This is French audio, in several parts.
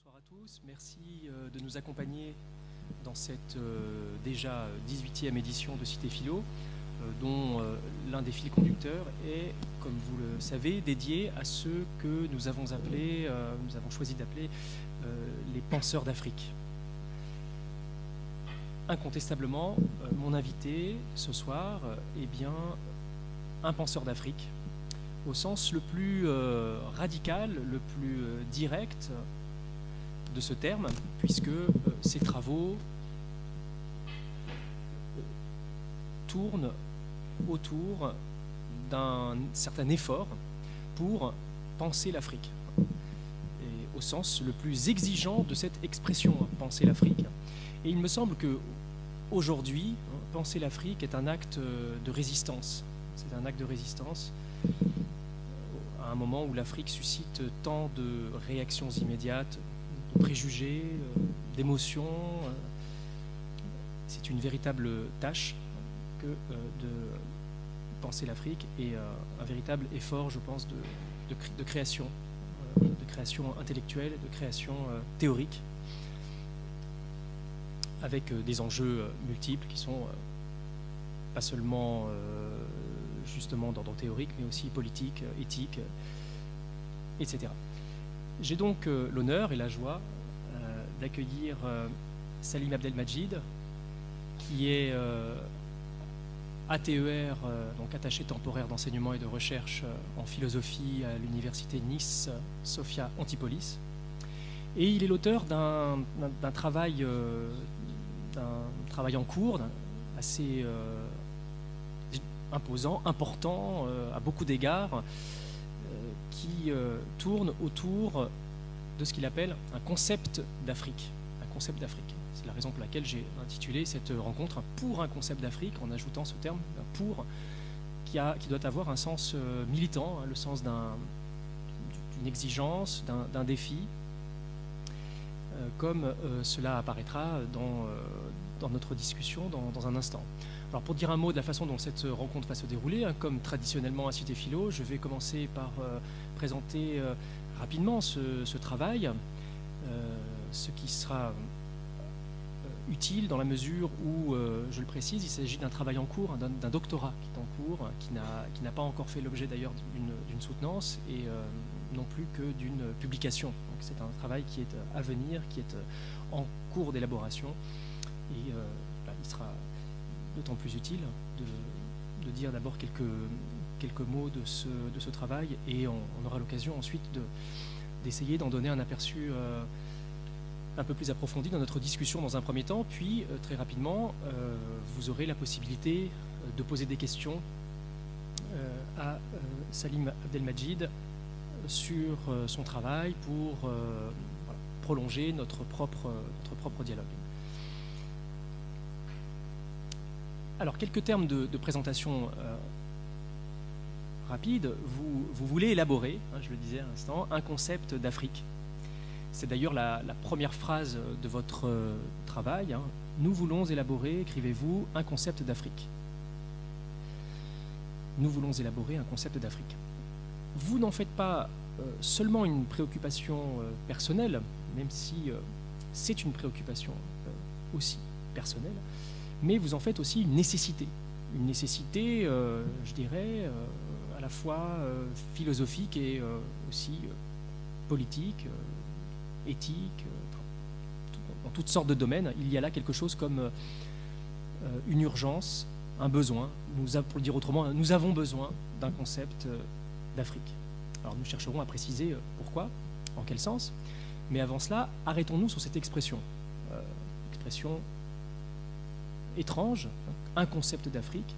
Bonsoir à tous, merci de nous accompagner dans cette déjà 18e édition de Cité Philo, dont l'un des fils conducteurs est, comme vous le savez, dédié à ceux que nous avons choisi d'appeler les penseurs d'Afrique. Incontestablement, mon invité ce soir est bien un penseur d'Afrique, au sens le plus radical, le plus direct de ce terme, puisque ses travaux tournent autour d'un certain effort pour penser l'Afrique, et au sens le plus exigeant de cette expression, penser l'Afrique. Et il me semble que aujourd'hui, penser l'Afrique est un acte de résistance. C'est un acte de résistance à un moment où l'Afrique suscite tant de réactions immédiates, de préjugés, d'émotions. C'est une véritable tâche que de penser l'Afrique et un véritable effort, je pense, de création intellectuelle, de création théorique, avec des enjeux multiples qui sont pas seulement justement d'ordre théorique, mais aussi politique, éthique, etc. J'ai donc l'honneur et la joie d'accueillir Salim Abdelmajid, qui est ATER, donc attaché temporaire d'enseignement et de recherche en philosophie à l'université Nice Sophia Antipolis. Et il est l'auteur d'un travail en cours, assez imposant, important à beaucoup d'égards, qui tourne autour de ce qu'il appelle un concept d'Afrique. Un concept d'Afrique. C'est la raison pour laquelle j'ai intitulé cette rencontre pour un concept d'Afrique, en ajoutant ce terme pour, qui doit avoir un sens militant, le sens d'une exigence, d'un défi, comme cela apparaîtra dans notre discussion dans un instant. Alors pour dire un mot de la façon dont cette rencontre va se dérouler, comme traditionnellement à Cité Philo, je vais commencer par présenter rapidement ce travail, ce qui sera utile dans la mesure où, je le précise, il s'agit d'un travail en cours, d'un doctorat qui est en cours, qui n'a pas encore fait l'objet d'ailleurs d'une soutenance et non plus que d'une publication. Donc c'est un travail qui est à venir, qui est en cours d'élaboration et il sera d'autant plus utile de dire d'abord quelques mots de ce travail et on aura l'occasion ensuite d'essayer d'en donner un aperçu un peu plus approfondi dans notre discussion dans un premier temps, puis très rapidement vous aurez la possibilité de poser des questions à Salim Abdelmajid sur son travail pour prolonger notre propre dialogue. Alors, quelques termes de présentation rapide. Vous voulez élaborer, je le disais à l'instant, un concept d'Afrique. C'est d'ailleurs la première phrase de votre travail. Nous voulons élaborer, écrivez-vous, un concept d'Afrique. Nous voulons élaborer un concept d'Afrique. Vous n'en faites pas seulement une préoccupation personnelle, même si c'est une préoccupation aussi personnelle, mais vous en faites aussi une nécessité. Une nécessité, je dirais, à la fois philosophique et aussi politique, éthique, dans toutes sortes de domaines. Il y a là quelque chose comme une urgence, un besoin. Pour le dire autrement, nous avons besoin d'un concept d'Afrique. Alors nous chercherons à préciser pourquoi, en quel sens, mais avant cela, arrêtons-nous sur cette expression. Expression étrange, un concept d'Afrique,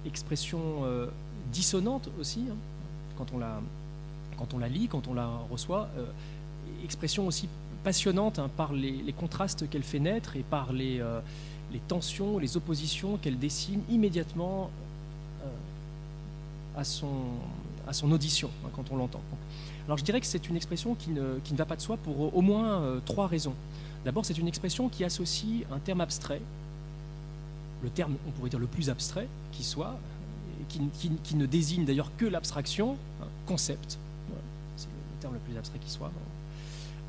expression dissonante aussi, quand on la lit, quand on la reçoit, expression aussi passionnante par les contrastes qu'elle fait naître et par les tensions, les oppositions qu'elle dessine immédiatement à son audition, quand on l'entend. Alors je dirais que c'est une expression qui ne va pas de soi pour au moins trois raisons. D'abord, c'est une expression qui associe un terme abstrait, le terme, on pourrait dire, le plus abstrait qui soit, qui ne désigne d'ailleurs que l'abstraction, concept, voilà, c'est le terme le plus abstrait qui soit,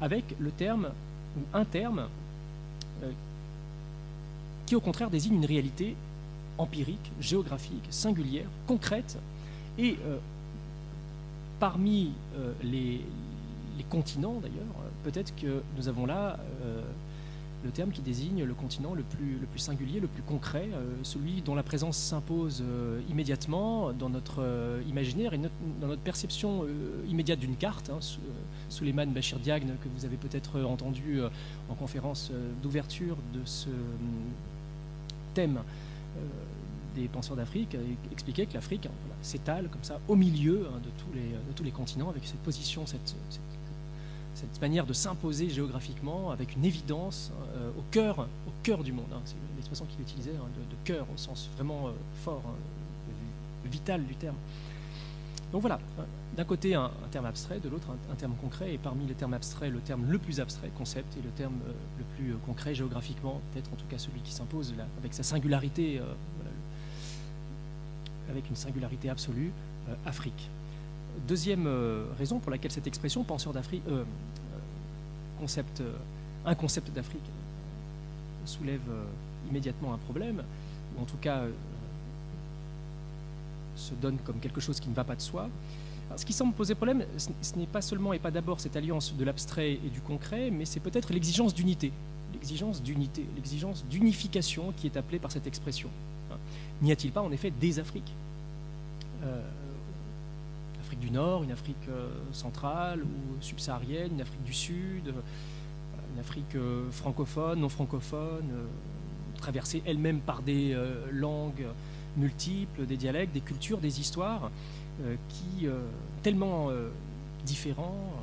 avec le terme, ou un terme, qui au contraire désigne une réalité empirique, géographique, singulière, concrète, et parmi les continents d'ailleurs, peut-être que nous avons là le terme qui désigne le continent le plus singulier, le plus concret, celui dont la présence s'impose immédiatement dans notre imaginaire et dans notre perception immédiate d'une carte. Souleymane Bachir Diagne, que vous avez peut-être entendu en conférence d'ouverture de ce thème des penseurs d'Afrique, expliquait que l'Afrique s'étale comme ça au milieu de tous les continents, avec cette position, cette manière de s'imposer géographiquement avec une évidence au cœur du monde. C'est l'expression qu'il utilisait, de cœur au sens vraiment fort, vital du terme. Donc voilà, d'un côté un terme abstrait, de l'autre un terme concret, et parmi les termes abstraits, le terme le plus abstrait, concept, et le terme le plus concret géographiquement, peut-être en tout cas celui qui s'impose là, avec sa singularité, avec une singularité absolue, Afrique. Deuxième raison pour laquelle cette expression penseur d'Afrique, un concept d'Afrique soulève immédiatement un problème, ou en tout cas se donne comme quelque chose qui ne va pas de soi. Alors, ce qui semble poser problème, ce n'est pas seulement et pas d'abord cette alliance de l'abstrait et du concret, mais c'est peut-être l'exigence d'unité, l'exigence d'unification qui est appelée par cette expression. N'y a-t-il pas en effet des Afriques ? L'Afrique du Nord, une Afrique centrale ou subsaharienne, une Afrique du Sud, une Afrique francophone, non francophone, traversée elle-même par des langues multiples, des dialectes, des cultures, des histoires qui tellement différents,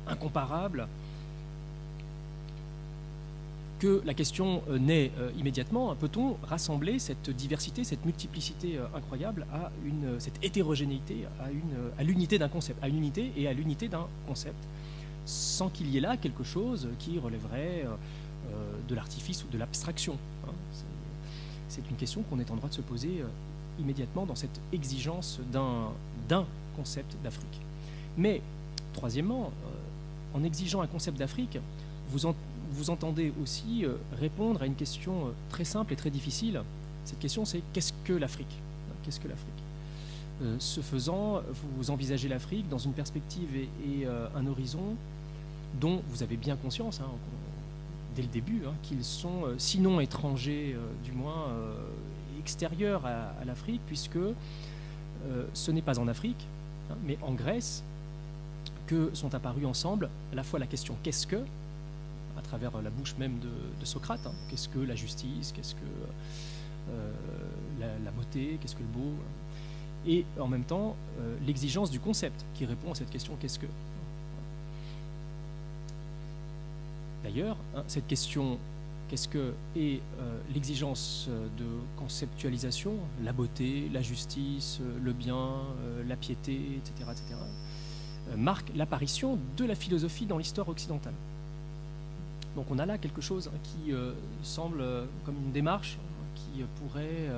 incomparables, que la question naît immédiatement, peut-on rassembler cette diversité, cette multiplicité incroyable à cette hétérogénéité, à l'unité d'un concept, à l'unité et à l'unité d'un concept, sans qu'il y ait là quelque chose qui relèverait de l'artifice ou de l'abstraction. C'est une question qu'on est en droit de se poser immédiatement dans cette exigence d'un concept d'Afrique. Mais, troisièmement, en exigeant un concept d'Afrique, vous entendez aussi répondre à une question très simple et très difficile. Cette question, c'est qu'est-ce que l'Afrique ? Qu'est-ce que l'Afrique ? Ce faisant, vous envisagez l'Afrique dans une perspective et un horizon dont vous avez bien conscience, dès le début, qu'ils sont, sinon étrangers, du moins extérieurs à l'Afrique, puisque ce n'est pas en Afrique, mais en Grèce, que sont apparus ensemble à la fois la question « qu'est-ce que ?» à travers la bouche même de Socrate, qu'est-ce que la justice, qu'est-ce que la beauté, qu'est-ce que le beau, et en même temps l'exigence du concept qui répond à cette question « qu'est-ce que ?» D'ailleurs, cette question « qu'est-ce que ?» et l'exigence de conceptualisation, la beauté, la justice, le bien, la piété, etc., marquent l'apparition de la philosophie dans l'histoire occidentale. Donc on a là quelque chose qui semble comme une démarche qui pourrait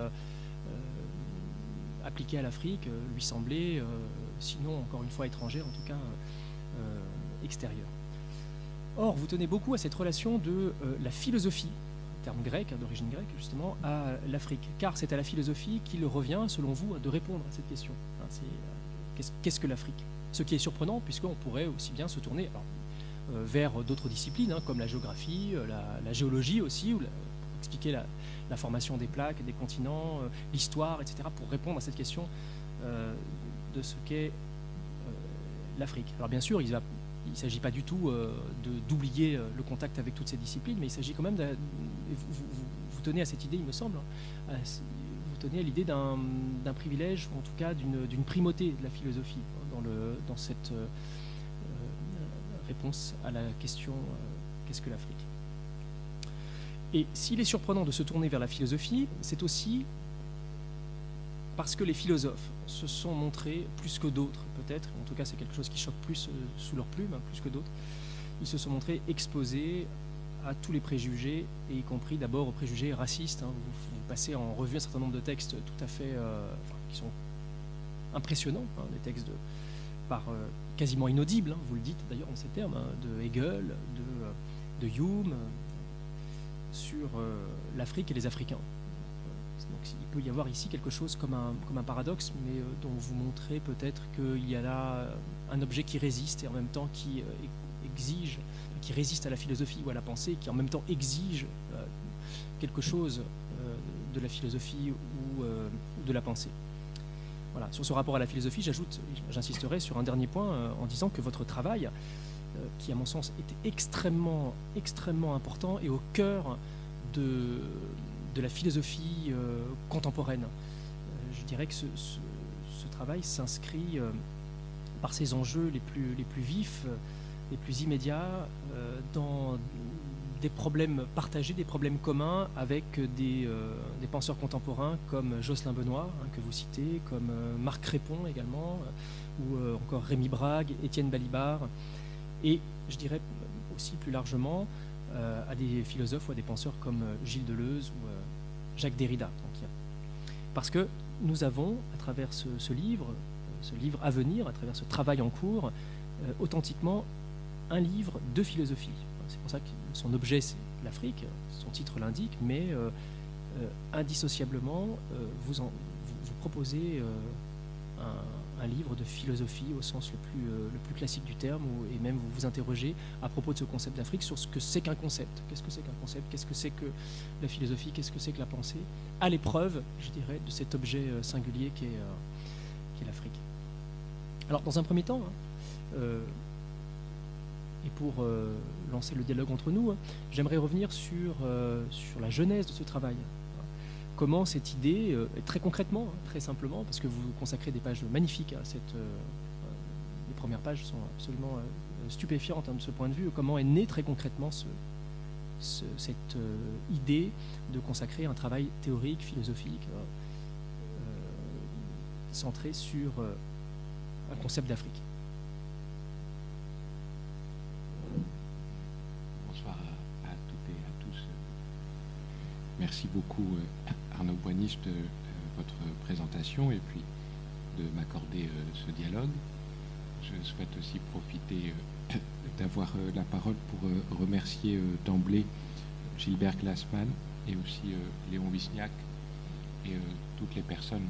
appliquer à l'Afrique, lui sembler, sinon encore une fois étrangère, en tout cas extérieure. Or, vous tenez beaucoup à cette relation de la philosophie, terme grec, d'origine grecque justement, à l'Afrique, car c'est à la philosophie qu'il revient, selon vous, de répondre à cette question. Qu'est-ce que l'Afrique ? Ce qui est surprenant, puisqu'on pourrait aussi bien se tourner vers d'autres disciplines, comme la géographie, la géologie aussi, pour expliquer la formation des plaques, des continents, l'histoire, etc., pour répondre à cette question de ce qu'est l'Afrique. Alors bien sûr, il ne s'agit pas du tout d'oublier le contact avec toutes ces disciplines, mais il s'agit quand même vous tenez à cette idée, il me semble, vous tenez à l'idée d'un privilège, ou en tout cas d'une primauté de la philosophie dans cette réponse à la question qu'est-ce que l'Afrique ? Et s'il est surprenant de se tourner vers la philosophie, c'est aussi parce que les philosophes se sont montrés, plus que d'autres peut-être, en tout cas c'est quelque chose qui choque plus sous leur plume, plus que d'autres, ils se sont montrés exposés à tous les préjugés, et y compris d'abord aux préjugés racistes. Vous passez en revue un certain nombre de textes tout à fait, qui sont impressionnants, des textes quasiment inaudible, hein, vous le dites d'ailleurs en ces termes, hein, de Hegel, de Hume, sur l'Afrique et les Africains. Donc il peut y avoir ici quelque chose comme un paradoxe, mais dont vous montrez peut-être qu'il y a là un objet qui résiste et en même temps qui exige, qui résiste à la philosophie ou à la pensée, qui en même temps exige quelque chose de la philosophie ou de la pensée. Voilà. Sur ce rapport à la philosophie, j'insisterai sur un dernier point en disant que votre travail, qui à mon sens était extrêmement, extrêmement important et au cœur de la philosophie contemporaine. Je dirais que ce travail s'inscrit par ses enjeux les plus vifs, les plus immédiats, dans des problèmes partagés, des problèmes communs avec des penseurs contemporains comme Jocelyn Benoît, hein, que vous citez, comme Marc Crépon également, ou encore Rémi Brague, Étienne Balibar, et je dirais aussi plus largement à des philosophes ou à des penseurs comme Gilles Deleuze ou Jacques Derrida. Donc, parce que nous avons, à travers ce livre à venir, à travers ce travail en cours, authentiquement un livre de philosophie. C'est pour ça que son objet, c'est l'Afrique, son titre l'indique, mais indissociablement, vous proposez un livre de philosophie au sens le plus classique du terme, et même vous vous interrogez à propos de ce concept d'Afrique sur ce que c'est qu'un concept. Qu'est-ce que c'est qu'un concept? Qu'est-ce que c'est que la philosophie? Qu'est-ce que c'est que la pensée? À l'épreuve, je dirais, de cet objet singulier qui est l'Afrique. Alors, dans un premier temps, et pour lancer le dialogue entre nous, j'aimerais revenir sur la genèse de ce travail. Comment cette idée, très concrètement, très simplement, parce que vous consacrez des pages magnifiques à les premières pages sont absolument stupéfiantes, hein, de ce point de vue, comment est née très concrètement cette idée de consacrer un travail théorique, philosophique, centré sur un concept d'Afrique. Bonsoir à toutes et à tous. Merci beaucoup Arnaud Boiniche de votre présentation et puis de m'accorder ce dialogue. Je souhaite aussi profiter d'avoir la parole pour remercier d'emblée Gilbert Glassman et aussi Léon Wisniak et toutes les personnes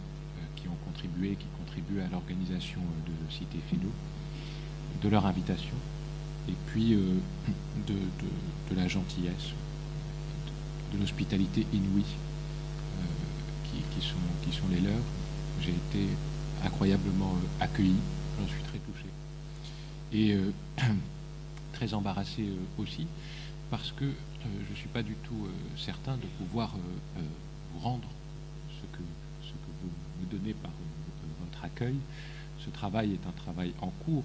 qui contribuent à l'organisation de Cité Philo, de leur invitation et puis de la gentillesse, de l'hospitalité inouïe qui sont les leurs. J'ai été incroyablement accueilli, j'en suis très touché et très embarrassé aussi parce que je ne suis pas du tout certain de pouvoir vous rendre ce que vous me donnez par votre accueil. Ce travail est un travail en cours,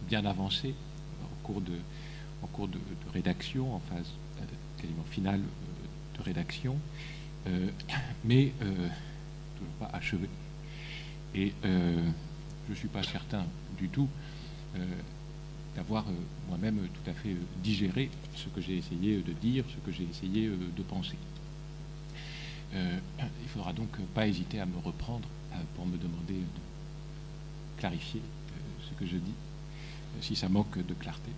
bien avancé, en cours de rédaction, en phase quasiment finale de rédaction, mais toujours pas achevé. Et je ne suis pas certain du tout d'avoir moi-même tout à fait digéré ce que j'ai essayé de dire, ce que j'ai essayé de penser. Il faudra donc pas hésiter à me reprendre pour me demander de clarifier ce que je dis, si ça manque de clarté.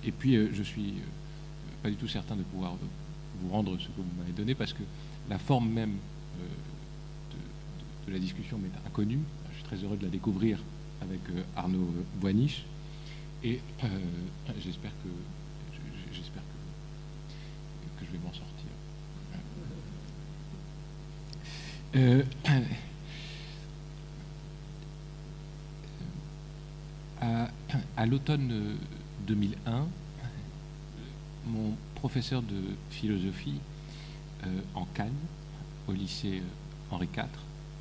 Et puis je suis pas du tout certain de pouvoir vous rendre ce que vous m'avez donné parce que la forme même de la discussion m'est inconnue. Je suis très heureux de la découvrir avec Arnaud Boiniche et j'espère que je vais m'en sortir. À l'automne 2001, mon professeur de philosophie en Cannes, au lycée Henri IV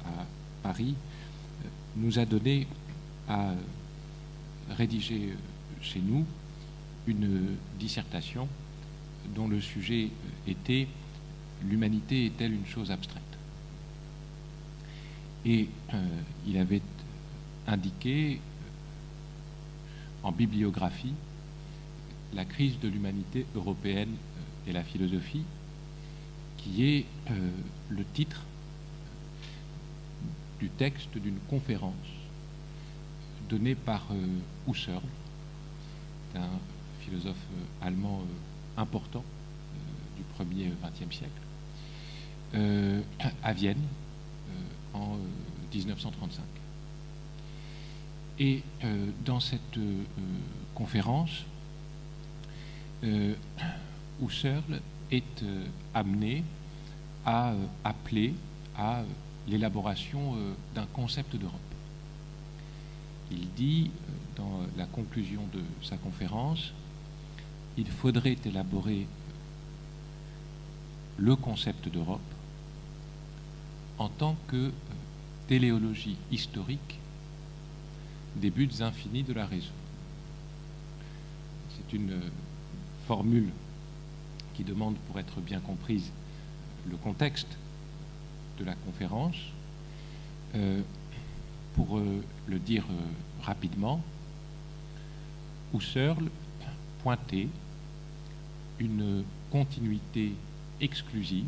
à Paris, nous a donné à rédiger chez nous une dissertation dont le sujet était « L'humanité est-elle une chose abstraite ?» Et il avait indiqué en bibliographie la crise de l'humanité européenne et la philosophie, qui est le titre du texte d'une conférence donné par Husserl, un philosophe allemand important du 1er XXe siècle, à Vienne en 1935. Et dans cette conférence, Husserl est amené à appeler à l'élaboration d'un concept d'Europe. Il dit, dans la conclusion de sa conférence, il faudrait élaborer le concept d'Europe en tant que téléologie historique des buts infinis de la raison. C'est une formule qui demande, pour être bien comprise, le contexte de la conférence. Pour le dire rapidement, Husserl pointait une continuité exclusive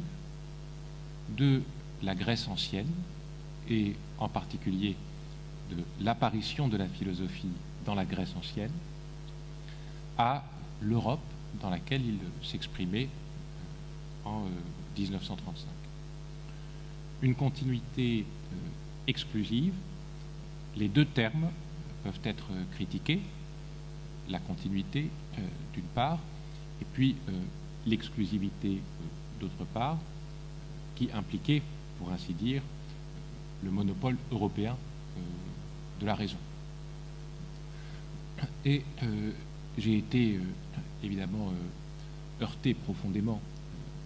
de la Grèce ancienne et en particulier de l'apparition de la philosophie dans la Grèce ancienne à l'Europe dans laquelle il s'exprimait en 1935. Une continuité exclusive, les deux termes peuvent être critiqués, la continuité d'une part, et puis l'exclusivité d'autre part, qui impliquait, pour ainsi dire, le monopole européen de la raison. Et j'ai été évidemment heurté profondément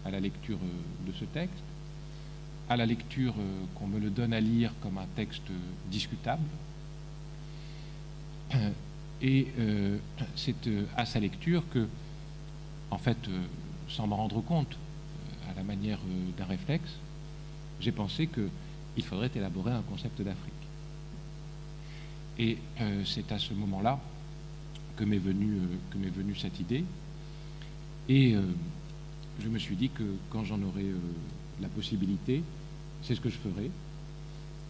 à la lecture de ce texte, à la lecture qu'on me le donne à lire comme un texte discutable. Et c'est à sa lecture que, en fait, sans m'en rendre compte, à la manière d'un réflexe, j'ai pensé qu'il faudrait élaborer un concept d'Afrique. Et c'est à ce moment-là que m'est venue cette idée. Et je me suis dit que quand j'en aurais la possibilité, c'est ce que je ferais.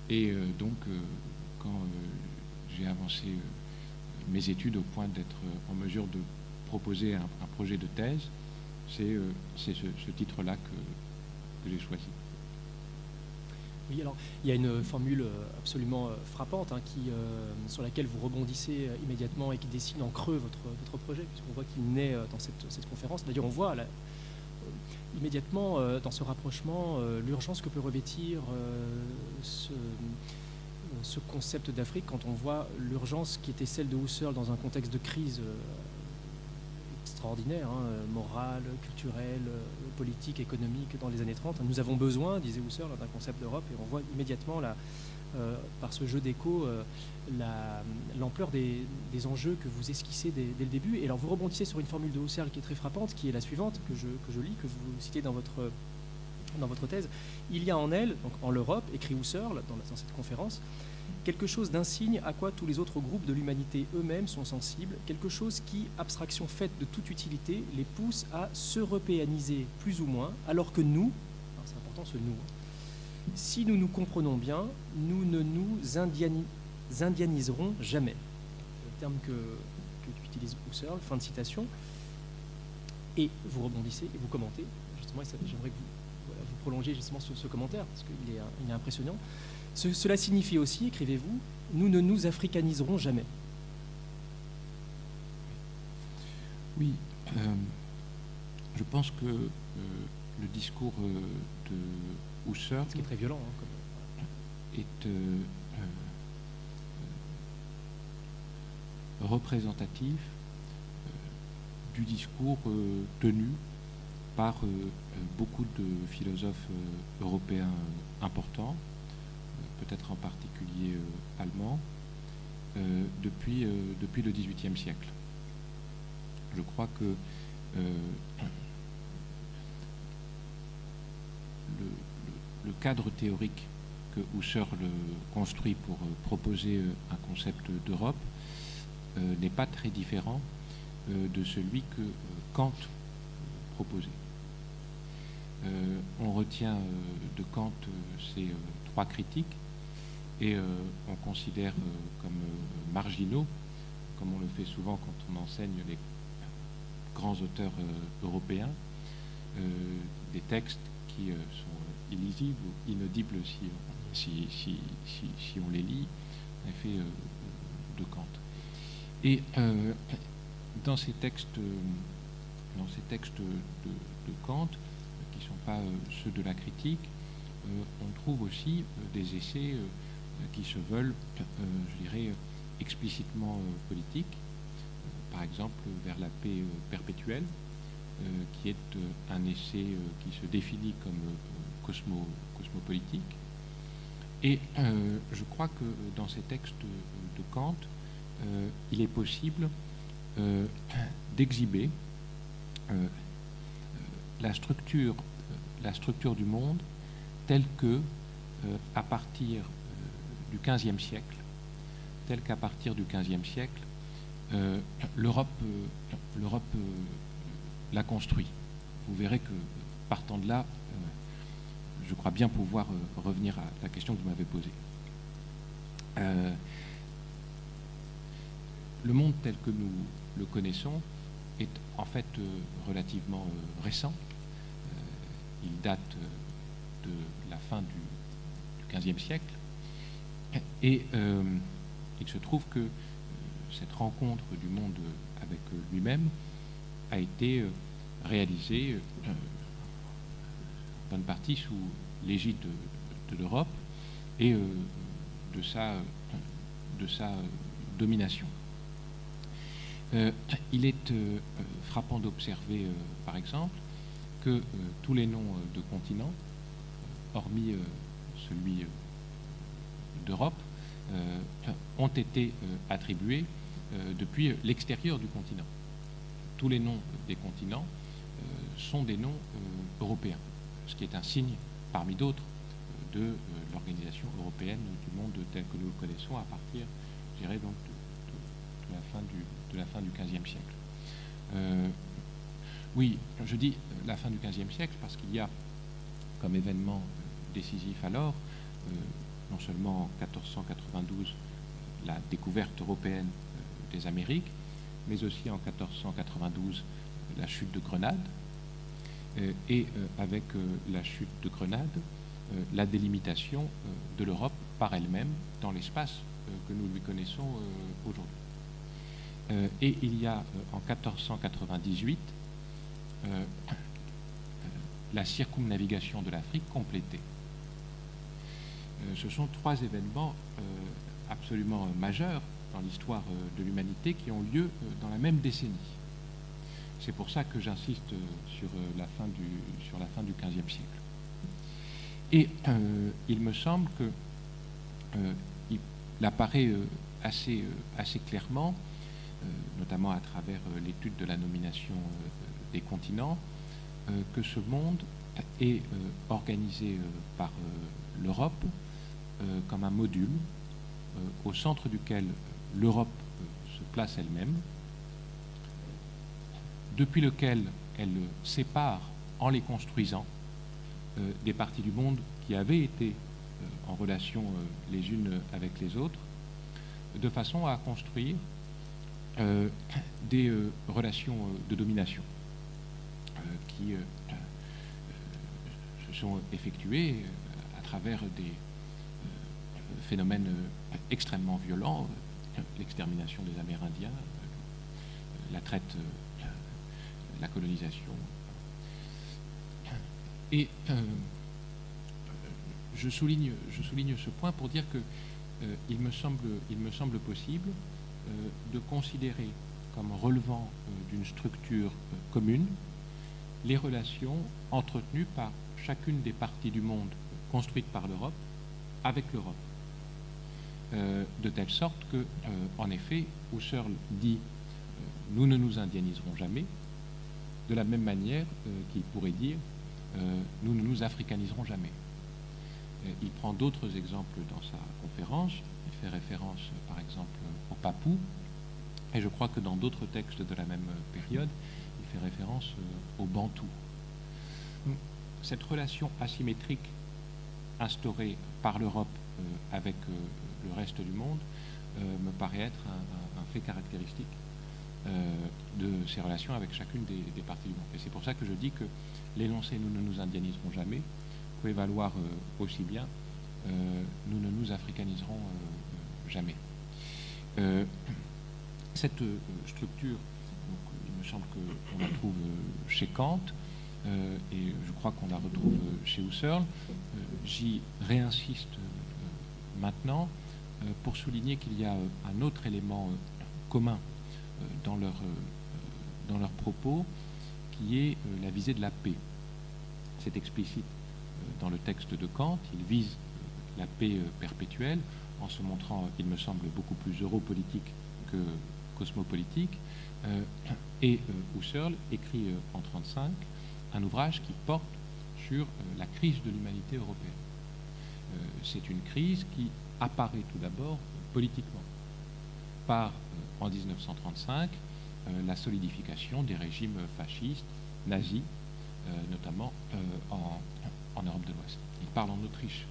Et donc, quand j'ai avancé mes études au point d'être en mesure de proposer un projet de thèse, c'est ce titre-là que j'ai choisi. Oui, alors il y a une formule absolument frappante sur laquelle vous rebondissez immédiatement et qui dessine en creux votre projet, puisqu'on voit qu'il naît dans cette conférence. D'ailleurs, on voit immédiatement dans ce rapprochement l'urgence que peut revêtir ce concept d'Afrique quand on voit l'urgence qui était celle de Husserl dans un contexte de crise extraordinaire, morale, culturelle, politique, économique dans les années 30. Nous avons besoin, disait Husserl, d'un concept d'Europe, et on voit immédiatement par ce jeu d'écho l'ampleur des enjeux que vous esquissez dès le début. Et alors vous rebondissez sur une formule de Husserl qui est très frappante, qui est la suivante, que je lis, que vous citez dans votre thèse. Il y a en elle, donc en l'Europe, écrit Husserl dans cette conférence, quelque chose d'insigne à quoi tous les autres groupes de l'humanité eux-mêmes sont sensibles, quelque chose qui, abstraction faite de toute utilité, les pousse à s'européaniser plus ou moins, alors que nous, c'est important ce nous, si nous nous comprenons bien, nous ne nous indianiserons jamais. Le terme qu'utilise Husserl, fin de citation. Et vous rebondissez et vous commentez, justement, et j'aimerais que vous prolongiez justement ce commentaire, parce qu'il est impressionnant. Cela signifie aussi, écrivez-vous, nous ne nous africaniserons jamais. Oui, je pense que le discours de Husserl, ce qui est très violent, est représentatif du discours tenu par beaucoup de philosophes européens importants, peut-être en particulier allemands, depuis le XVIIIe siècle. Je crois que le cadre théorique que Husserl construit pour proposer un concept d'Europe n'est pas très différent de celui que Kant proposait. On retient de Kant ces trois critiques et on considère comme marginaux, comme on le fait souvent quand on enseigne les grands auteurs européens, des textes qui sont illisibles ou inaudibles si on les lit, en effet, de Kant. Et dans ces textes de Kant, qui ne sont pas ceux de la critique, on trouve aussi des essais qui se veulent, je dirais, explicitement politiques. Par exemple, Vers la paix perpétuelle, qui est un essai qui se définit comme cosmopolitique. Et je crois que dans ces textes de Kant, il est possible d'exhiber la structure du monde telle que, à partir du XVe siècle, l'Europe l'a construit. Vous verrez que, partant de là, je crois bien pouvoir revenir à la question que vous m'avez posée. Le monde tel que nous le connaissons est en fait relativement récent. Il date de la fin du XVe siècle. Et il se trouve que cette rencontre du monde avec lui-même a été réalisée en bonne partie sous l'égide de l'Europe et de sa domination. Il est frappant d'observer, par exemple, que tous les noms de continents, hormis celui d'Europe, ont été attribués depuis l'extérieur du continent. Tous les noms des continents sont des noms européens, ce qui est un signe, parmi d'autres, de l'organisation européenne du monde tel que nous le connaissons à partir, je dirais, donc, de la fin du XVe siècle. Oui, je dis la fin du XVe siècle parce qu'il y a comme événement décisif alors, non seulement en 1492, la découverte européenne des Amériques, mais aussi en 1492, la chute de Grenade, et avec la chute de Grenade, la délimitation de l'Europe par elle-même dans l'espace que nous lui connaissons aujourd'hui. Et il y a en 1498 la circumnavigation de l'Afrique complétée. Ce sont trois événements absolument majeurs dans l'histoire de l'humanité qui ont lieu dans la même décennie. C'est pour ça que j'insiste sur la fin du XVe siècle. Et il me semble que il apparaît assez clairement, notamment à travers l'étude de la nomination des continents, que ce monde est organisé par l'Europe comme un module au centre duquel l'Europe se place elle-même, depuis lequel elle sépare, en les construisant, des parties du monde qui avaient été en relation les unes avec les autres, de façon à construire des relations de domination qui se sont effectuées à travers des phénomènes extrêmement violents, l'extermination des Amérindiens, la traite, la colonisation. Et je souligne ce point pour dire que il me semble possible de considérer comme relevant d'une structure commune les relations entretenues par chacune des parties du monde construites par l'Europe avec l'Europe. De telle sorte que, en effet, Husserl dit nous ne nous indianiserons jamais, de la même manière qu'il pourrait dire nous ne nous africaniserons jamais. Il prend d'autres exemples dans sa conférence. Il fait référence, par exemple, au Papou, et je crois que dans d'autres textes de la même période, il fait référence au Bantou. Cette relation asymétrique instaurée par l'Europe avec le reste du monde me paraît être un fait caractéristique de ces relations avec chacune des parties du monde. Et c'est pour ça que je dis que l'énoncé « nous ne nous indianiserons jamais » pouvait valoir aussi bien « nous ne nous africaniserons jamais ». Cette structure, donc, il me semble qu'on la trouve chez Kant, et je crois qu'on la retrouve chez Husserl. J'y réinsiste maintenant pour souligner qu'il y a un autre élément commun dans leurs propos, qui est la visée de la paix. C'est explicite dans le texte de Kant. Il vise la paix perpétuelle en se montrant, il me semble, beaucoup plus europolitique que cosmopolitique. Et Husserl écrit en 1935 un ouvrage qui porte sur la crise de l'humanité européenne. C'est une crise qui apparaît tout d'abord politiquement par, en 1935, la solidification des régimes fascistes, nazis, notamment en Europe de l'Ouest. Il parle en Autriche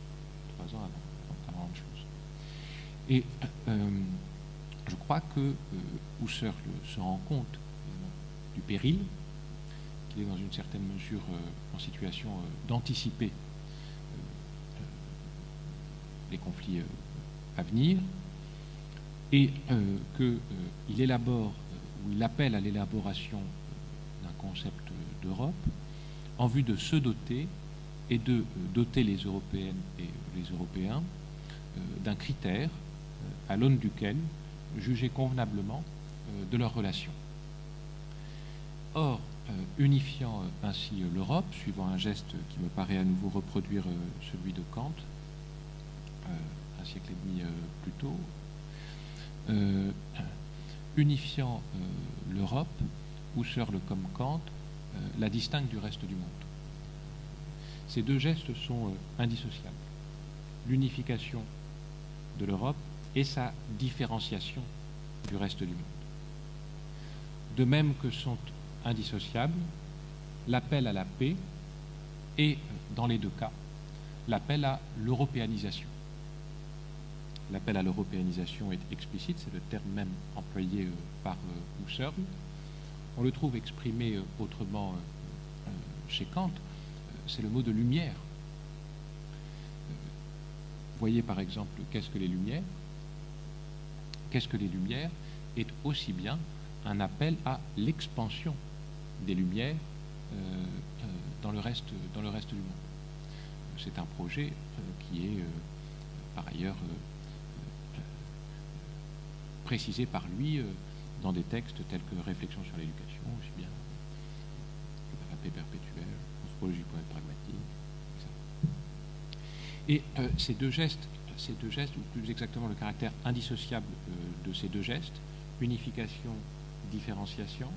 3 ans avant de chose. Et je crois que Husserl se rend compte du péril, qu'il est dans une certaine mesure en situation d'anticiper les conflits à venir, et qu'il élabore, ou il appelle à l'élaboration d'un concept d'Europe en vue de se doter et de doter les Européennes et les Européens d'un critère à l'aune duquel juger convenablement de leurs relations. Or, unifiant ainsi l'Europe, suivant un geste qui me paraît à nouveau reproduire celui de Kant, un siècle et demi plus tôt, unifiant l'Europe, Husserl comme Kant la distingue du reste du monde. Ces deux gestes sont indissociables. L'unification de l'Europe et sa différenciation du reste du monde. De même que sont indissociables l'appel à la paix et, dans les deux cas, l'appel à l'européanisation. L'appel à l'européanisation est explicite, c'est le terme même employé par Husserl. On le trouve exprimé autrement chez Kant, c'est le mot de lumière. Voyez par exemple, qu'est-ce que les Lumières? Qu'est-ce que les Lumières est aussi bien un appel à l'expansion des Lumières dans le reste du monde. C'est un projet qui est par ailleurs précisé par lui dans des textes tels que Réflexion sur l'éducation, aussi bien la paix perpétuelle, Anthropologie du poète pragmatique, etc. Et ces deux gestes, ou plus exactement le caractère indissociable de ces deux gestes, unification, différenciation,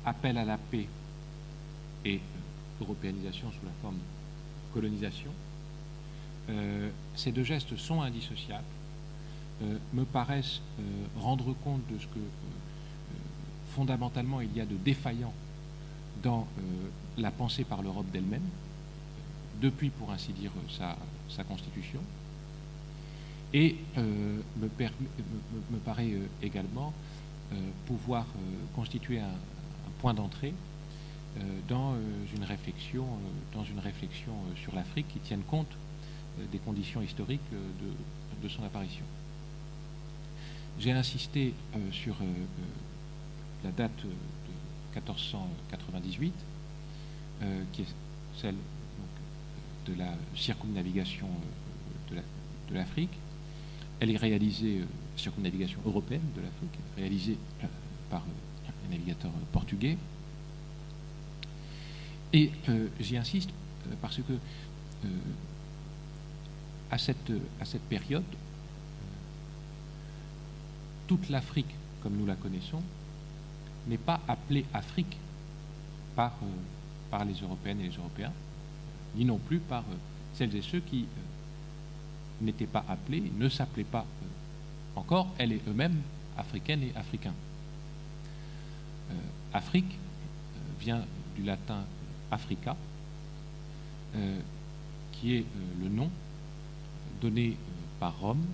appel à la paix et européanisation sous la forme de colonisation, ces deux gestes sont indissociables, me paraissent rendre compte de ce que fondamentalement il y a de défaillant dans la pensée par l'Europe d'elle-même, depuis, pour ainsi dire, sa constitution, et me paraît également pouvoir constituer un point d'entrée dans une réflexion sur l'Afrique qui tienne compte des conditions historiques de son apparition. J'ai insisté sur la date de 1498, qui est celle donc, de la circumnavigation de l'Afrique. Elle est réalisée, circumnavigation européenne de l'Afrique, réalisée par un navigateur portugais. Et j'y insiste parce que à cette période, toute l'Afrique, comme nous la connaissons, n'est pas appelée Afrique par les Européennes et les Européens, ni non plus par celles et ceux qui n'étaient pas appelés, ne s'appelaient pas encore, elles et eux-mêmes, africaines et africains. Afrique vient du latin Africa, qui est le nom donnée par Rome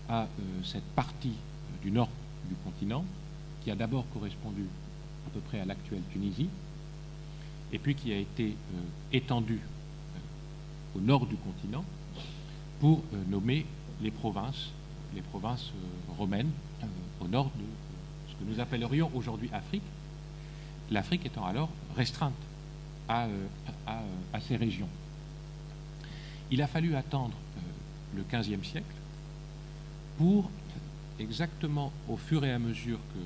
à cette partie du nord du continent qui a d'abord correspondu à peu près à l'actuelle Tunisie et puis qui a été étendue au nord du continent pour nommer les provinces romaines au nord de ce que nous appellerions aujourd'hui Afrique, l'Afrique étant alors restreinte à ces régions. Il a fallu attendre le XVe siècle pour, exactement au fur et à mesure que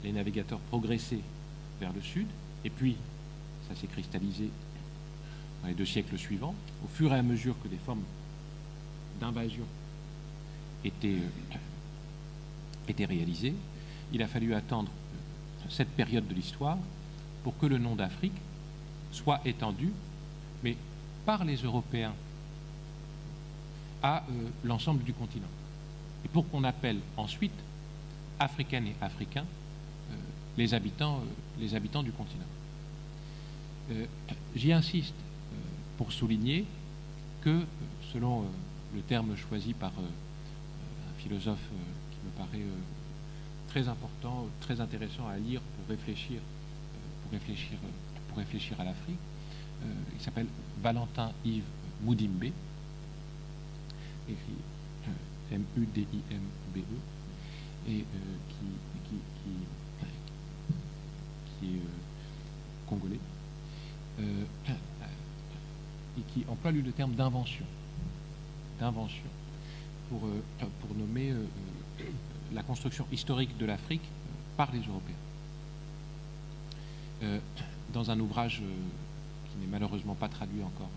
les navigateurs progressaient vers le sud, et puis ça s'est cristallisé dans les 2 siècles suivants, au fur et à mesure que des formes d'invasion étaient réalisées, il a fallu attendre cette période de l'histoire pour que le nom d'Afrique soit étendu, mais par les Européens à l'ensemble du continent. Et pour qu'on appelle ensuite africaines et africains les habitants du continent. J'y insiste pour souligner que, selon le terme choisi par un philosophe qui me paraît très important, très intéressant à lire pour réfléchir à l'Afrique, il s'appelle Valentin Yves Mudimbe, écrit Mudimbe, et qui est congolais, et qui emploie lui le terme d'invention pour nommer la construction historique de l'Afrique par les Européens. Dans un ouvrage qui n'est malheureusement pas traduit encore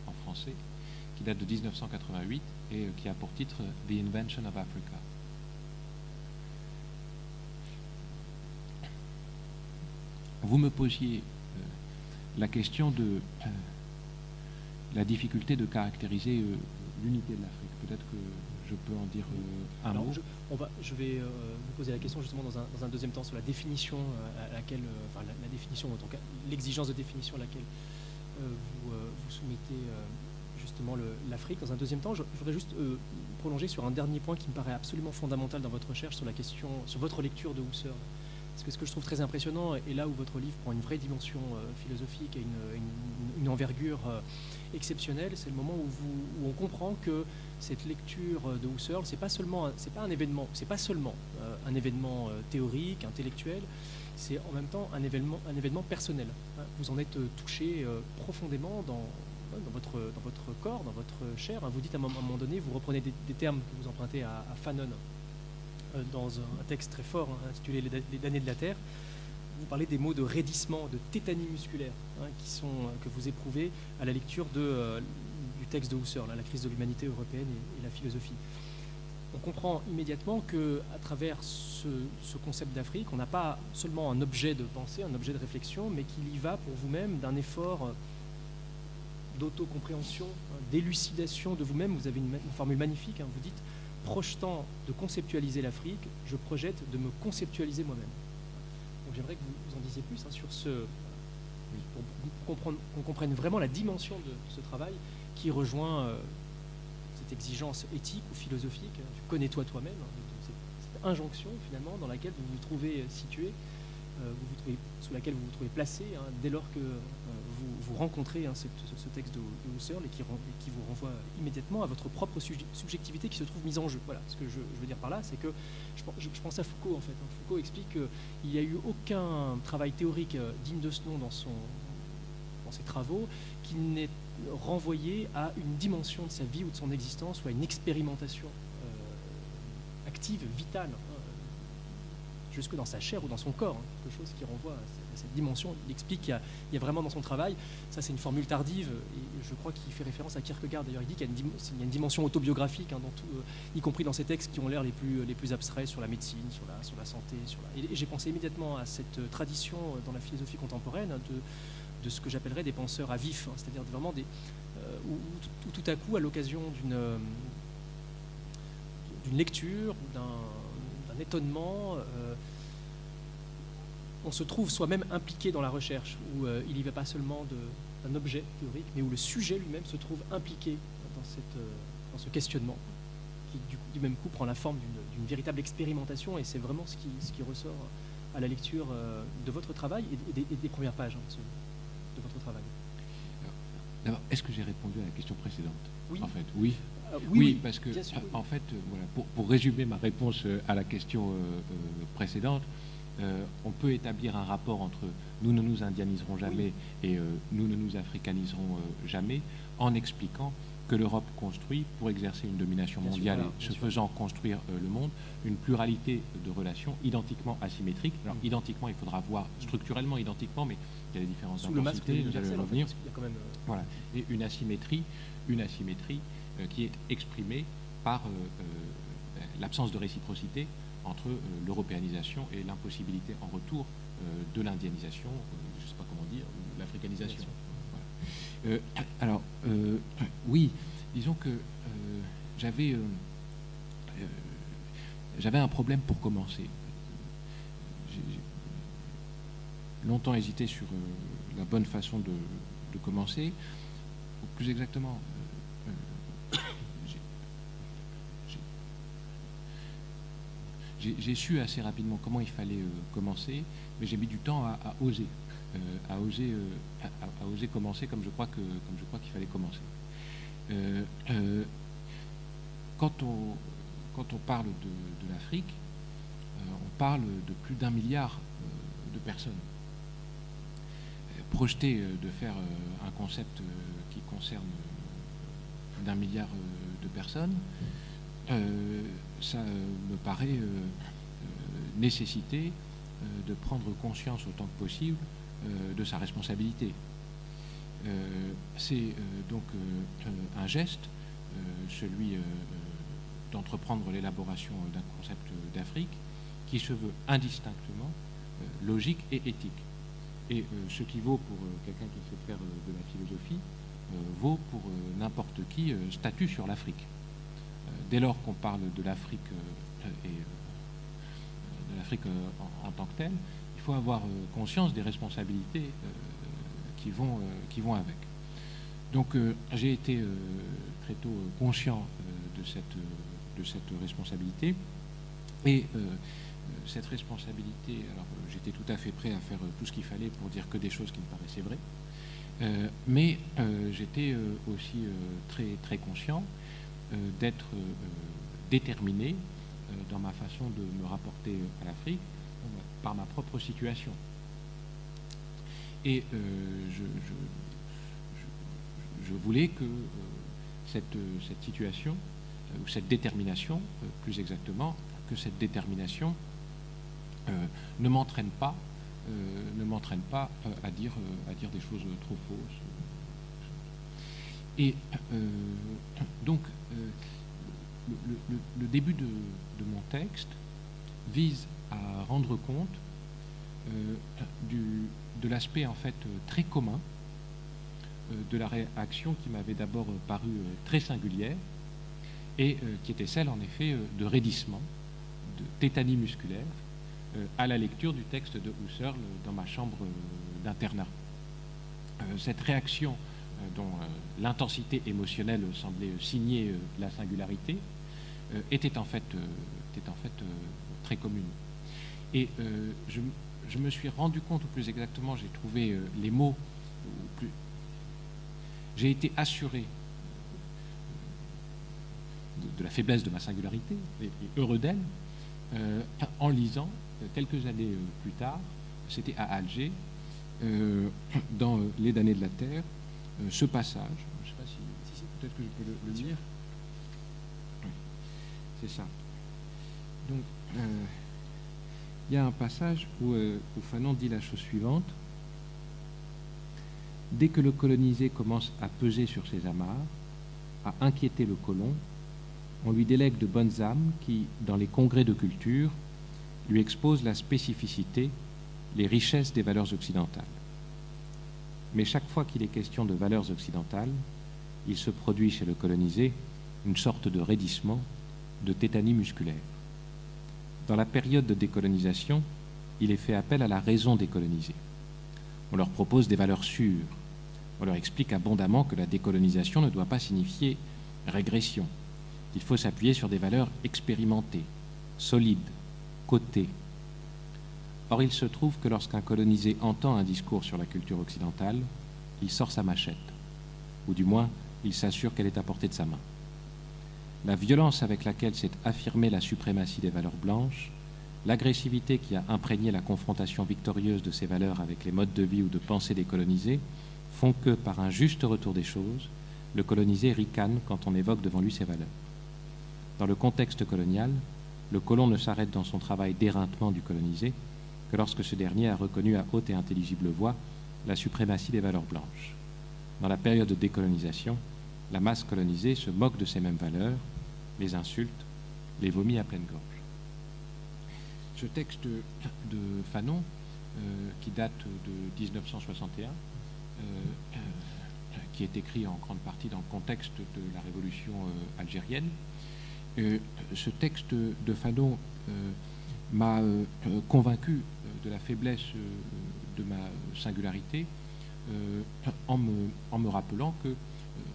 en français, qui date de 1988 et qui a pour titre The Invention of Africa. Vous me posiez la question de la difficulté de caractériser l'unité de l'Afrique. Peut-être que je peux en dire un mot. Je vais vous poser la question justement dans un deuxième temps sur la définition à laquelle, la définition, en tout cas l'exigence de définition à laquelle vous soumettez justement l'Afrique. Dans un deuxième temps, je voudrais juste prolonger sur un dernier point qui me paraît absolument fondamental dans votre recherche sur la question, sur votre lecture de Husserl. Parce que ce que je trouve très impressionnant, et là où votre livre prend une vraie dimension philosophique et une envergure exceptionnelle, c'est le moment où on comprend que cette lecture de Husserl, c'est pas seulement un événement théorique, intellectuel, c'est en même temps un événement personnel. Vous en êtes touché profondément dans votre corps, dans votre chair. Vous dites à un moment donné, vous reprenez des termes que vous empruntez à Fanon dans un texte très fort intitulé Les damnés de la Terre. Vous parlez des mots de raidissement, de tétanie musculaire que vous éprouvez à la lecture du texte de Husserl, la crise de l'humanité européenne et la philosophie. On comprend immédiatement qu'à travers ce concept d'Afrique, on n'a pas seulement un objet de pensée, un objet de réflexion, mais qu'il y va pour vous-même d'un effort d'autocompréhension, d'élucidation de vous-même. Vous avez une formule magnifique, vous dites « projetant de conceptualiser l'Afrique, je projette de me conceptualiser moi-même ». Donc j'aimerais que vous en disiez plus sur pour qu'on comprenne vraiment la dimension de ce travail qui rejoint cette exigence éthique ou philosophique, connais-toi toi-même, cette injonction finalement dans laquelle vous vous trouvez situé, sous laquelle vous vous trouvez placé dès lors que vous rencontrez ce texte de Husserl et qui vous renvoie immédiatement à votre propre subjectivité qui se trouve mise en jeu. Voilà, ce que je veux dire par là, c'est que je pense à Foucault en fait. Foucault explique qu'il n'y a eu aucun travail théorique digne de ce nom dans ses travaux qui n'ait renvoyé à une dimension de sa vie ou de son existence ou à une expérimentation active, vitale, jusque dans sa chair ou dans son corps, quelque chose qui renvoie à cette dimension. Il explique qu'il y a vraiment dans son travail, ça c'est une formule tardive, et je crois qu'il fait référence à Kierkegaard, d'ailleurs il dit qu'il y a une dimension autobiographique, y compris dans ces textes qui ont l'air les plus abstraits sur la médecine, sur la santé. Et j'ai pensé immédiatement à cette tradition dans la philosophie contemporaine de ce que j'appellerais des penseurs à vif, c'est-à-dire vraiment où tout à coup, à l'occasion d'une lecture, d'un étonnement, on se trouve soi-même impliqué dans la recherche, où il n'y va pas seulement d'un objet théorique, mais où le sujet lui-même se trouve impliqué dans ce questionnement qui du même coup prend la forme d'une véritable expérimentation, et c'est vraiment ce qui ressort à la lecture de votre travail et des premières pages de votre travail. D'abord, est-ce que j'ai répondu à la question précédente? Oui. En fait, oui. Oui, parce que, en fait, voilà, pour résumer ma réponse à la question précédente, on peut établir un rapport entre nous ne nous indianiserons jamais et nous ne nous africaniserons jamais, en expliquant que l'Europe construit, pour exercer une domination mondiale et se faisant construire le monde, une pluralité de relations identiquement asymétriques. Alors, identiquement, il faudra voir structurellement identiquement, mais il y a des différences d'intensité, nous allons revenir. Voilà. Et une asymétrie qui est exprimée par l'absence de réciprocité entre l'européanisation et l'impossibilité en retour de l'indianisation, je ne sais pas comment dire, ou l'africanisation. Voilà. Alors, oui, disons que j'avais un problème pour commencer. J'ai longtemps hésité sur la bonne façon de commencer, ou plus exactement, j'ai su assez rapidement comment il fallait commencer, mais j'ai mis du temps à oser commencer comme je crois qu'il fallait commencer. Quand on parle de l'Afrique, on parle de plus d'1 milliard de personnes. Projeter de faire un concept qui concerne plus d'1 milliard de personnes, ça me paraît nécessiter de prendre conscience autant que possible de sa responsabilité. C'est donc un geste, celui d'entreprendre l'élaboration d'un concept d'Afrique qui se veut indistinctement logique et éthique. Et ce qui vaut pour quelqu'un qui sait faire de la philosophie vaut pour n'importe qui statue sur l'Afrique. Dès lors qu'on parle de l'Afrique et de l'Afrique en tant que telle, il faut avoir conscience des responsabilités qui vont avec. Donc j'ai été très tôt conscient de cette responsabilité, et cette responsabilité, alors j'étais tout à fait prêt à faire tout ce qu'il fallait pour dire que des choses qui me paraissaient vraies, mais j'étais aussi très, très conscient d'être déterminé dans ma façon de me rapporter à l'Afrique par ma propre situation. Et je voulais que cette situation, ou cette détermination, plus exactement, que cette détermination ne m'entraîne pas à dire des choses trop fausses. Et donc, le début de mon texte vise à rendre compte de l'aspect en fait très commun de la réaction qui m'avait d'abord paru très singulière et qui était celle en effet de raidissement, de tétanie musculaire à la lecture du texte de Husserl dans ma chambre d'internat. Cette réaction dont l'intensité émotionnelle semblait signer la singularité était en fait très commune. Et je me suis rendu compte, ou plus exactement, j'ai trouvé les mots, j'ai été assuré de la faiblesse de ma singularité, et heureux d'elle, en lisant, quelques années plus tard, c'était à Alger, dans Les damnés de la terre, ce passage, je ne sais pas si peut-être que je peux le lire. Oui, c'est ça. Donc, il y a un passage où Fanon dit la chose suivante: dès que le colonisé commence à peser sur ses amarres, à inquiéter le colon, on lui délègue de bonnes âmes qui, dans les congrès de culture, lui exposent la spécificité, les richesses des valeurs occidentales. Mais chaque fois qu'il est question de valeurs occidentales, il se produit chez le colonisé une sorte de raidissement, de tétanie musculaire. Dans la période de décolonisation, il est fait appel à la raison des colonisés. On leur propose des valeurs sûres. On leur explique abondamment que la décolonisation ne doit pas signifier régression. Il faut s'appuyer sur des valeurs expérimentées, solides, cotées. Or, il se trouve que lorsqu'un colonisé entend un discours sur la culture occidentale, il sort sa machette, ou du moins, il s'assure qu'elle est à portée de sa main. La violence avec laquelle s'est affirmée la suprématie des valeurs blanches, l'agressivité qui a imprégné la confrontation victorieuse de ces valeurs avec les modes de vie ou de pensée des colonisés, font que, par un juste retour des choses, le colonisé ricane quand on évoque devant lui ces valeurs. Dans le contexte colonial, le colon ne s'arrête dans son travail d'éreintement du colonisé que lorsque ce dernier a reconnu à haute et intelligible voix la suprématie des valeurs blanches. Dans la période de décolonisation, la masse colonisée se moque de ces mêmes valeurs, les insulte, les vomit à pleine gorge. Ce texte de Fanon, qui date de 1961, qui est écrit en grande partie dans le contexte de la révolution algérienne, ce texte de Fanon m'a convaincu de la faiblesse de ma singularité en me rappelant que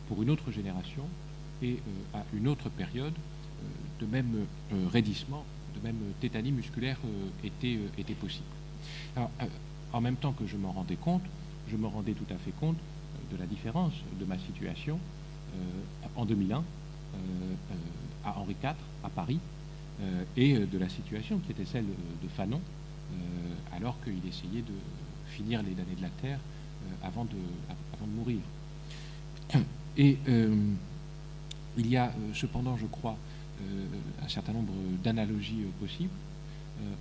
pour une autre génération et à une autre période, de même raidissement, de même tétanie musculaire était possible. Alors, en même temps que je m'en rendais compte, je me rendais tout à fait compte de la différence de ma situation en 2001 à Henri IV, à Paris, et de la situation qui était celle de Fanon, alors qu'il essayait de finir les années de la Terre avant de mourir. Et il y a cependant, je crois, un certain nombre d'analogies possibles